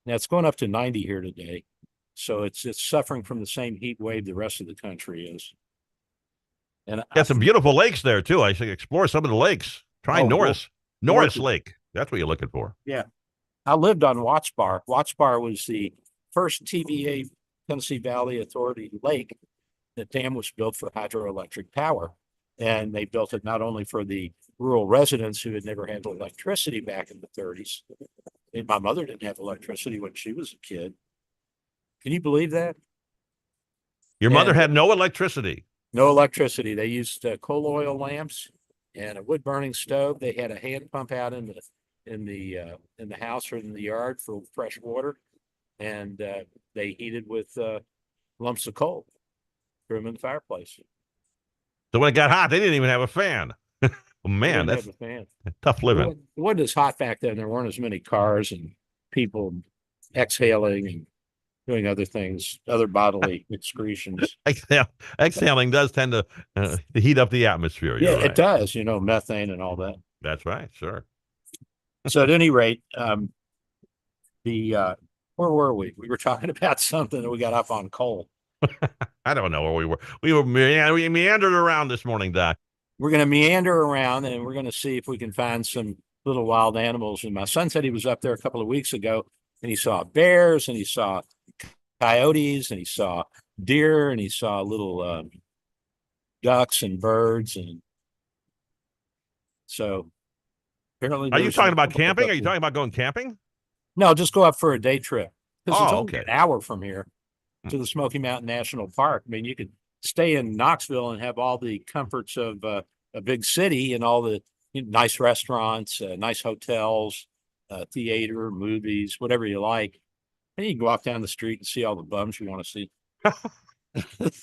S11: Now it's going up to 90 here today, so it's suffering from the same heat wave the rest of the country is. And
S10: got some beautiful lakes there too. I should explore some of the lakes. Try Norris Lake. That's what you're looking for.
S11: Yeah. I lived on Watts Bar. Watts Bar was the first TVA, Tennessee Valley Authority lake. The dam was built for hydroelectric power. And they built it not only for the rural residents who had never had electricity back in the 30s. And my mother didn't have electricity when she was a kid. Can you believe that?
S10: Your mother had no electricity.
S11: No electricity. They used coal oil lamps and a wood burning stove. They had a hand pump out in the house or in the yard for fresh water, and they heated with lumps of coal. Threw them in the fireplace.
S10: So when it got hot, they didn't even have a fan. Oh, man, that's tough living.
S11: It wasn't as hot back then. There weren't as many cars and people exhaling and doing other things, other bodily excretions.
S10: Exhaling does tend to heat up the atmosphere.
S11: Yeah,
S10: right.
S11: It does. Methane and all that.
S10: That's right. Sure.
S11: So at any rate, where were we? We were talking about something that we got up on coal.
S10: I don't know where we were. We meandered around this morning, Doc.
S11: We're going to meander around and we're going to see if we can find some little wild animals. And my son said he was up there a couple of weeks ago and he saw bears and he saw coyotes and he saw deer and he saw little ducks and birds. And so apparently.
S10: Are you talking about camping? Are you talking about going camping?
S11: No, just go up for a day trip. Because it's only
S10: okay.
S11: an hour from here to the Smoky Mountain National Park. I mean, you could stay in Knoxville and have all the comforts of a big city and all the nice restaurants, nice hotels, theater, movies, whatever you like. And you can walk down the street and see all the bums you want to see.
S10: It's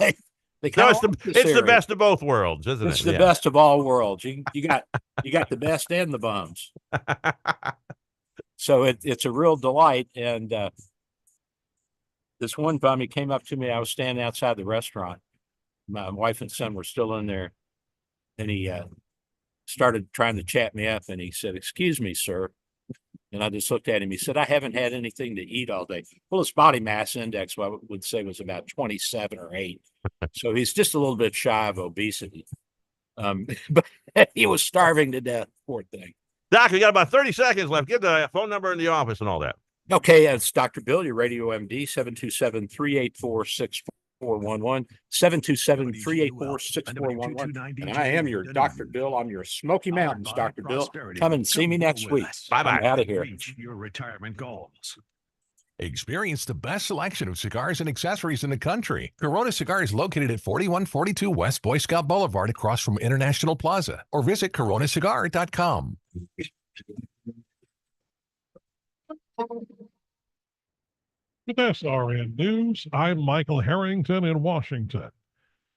S10: the best of both worlds, isn't it?
S11: It's the best of all worlds. You got the best and the bums. So it's a real delight. And this one bum, he came up to me. I was standing outside the restaurant. My wife and son were still in there. And he started trying to chat me up. And he said, "Excuse me, sir." And I just looked at him. He said, "I haven't had anything to eat all day." Well, his body mass index, I would say, was about 27 or 8. So he's just a little bit shy of obesity. But he was starving to death, poor thing.
S10: Doc, we got about 30 seconds left. Give the phone number in the office and all that.
S11: Okay, it's Dr. Bill, your radio MD, 727-384-6411, 727-384-6411. And I am your Dr. Bill. I'm your Smoky Mountains, Dr. Bill. Come and see me next week.
S10: Bye-bye.
S11: I'm out of here.
S4: Reach your retirement goals. Experience the best selection of cigars and accessories in the country. Corona Cigar is located at 4142 West Boy Scout Boulevard across from International Plaza, or visit coronacigar.com.
S8: With SRN News, I'm Michael Harrington in Washington.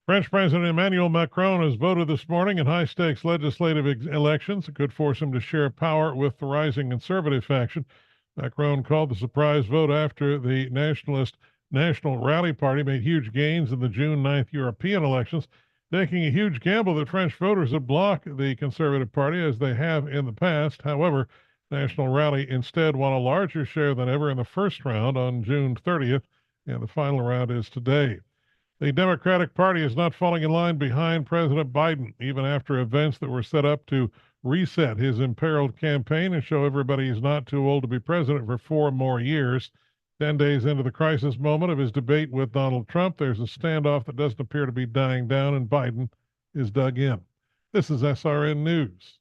S8: French President Emmanuel Macron has voted this morning in high-stakes legislative elections that could force him to share power with the rising conservative faction. Macron called the surprise vote after the nationalist National Rally Party made huge gains in the June 9th European elections, taking a huge gamble that French voters would block the Conservative Party as they have in the past. However, National Rally instead won a larger share than ever in the first round on June 30th, and the final round is today. The Democratic Party is not falling in line behind President Biden, even after events that were set up to reset his imperiled campaign and show everybody he's not too old to be president for 4 more years. 10 days into the crisis moment of his debate with Donald Trump, there's a standoff that doesn't appear to be dying down, and Biden is dug in. This is SRN News.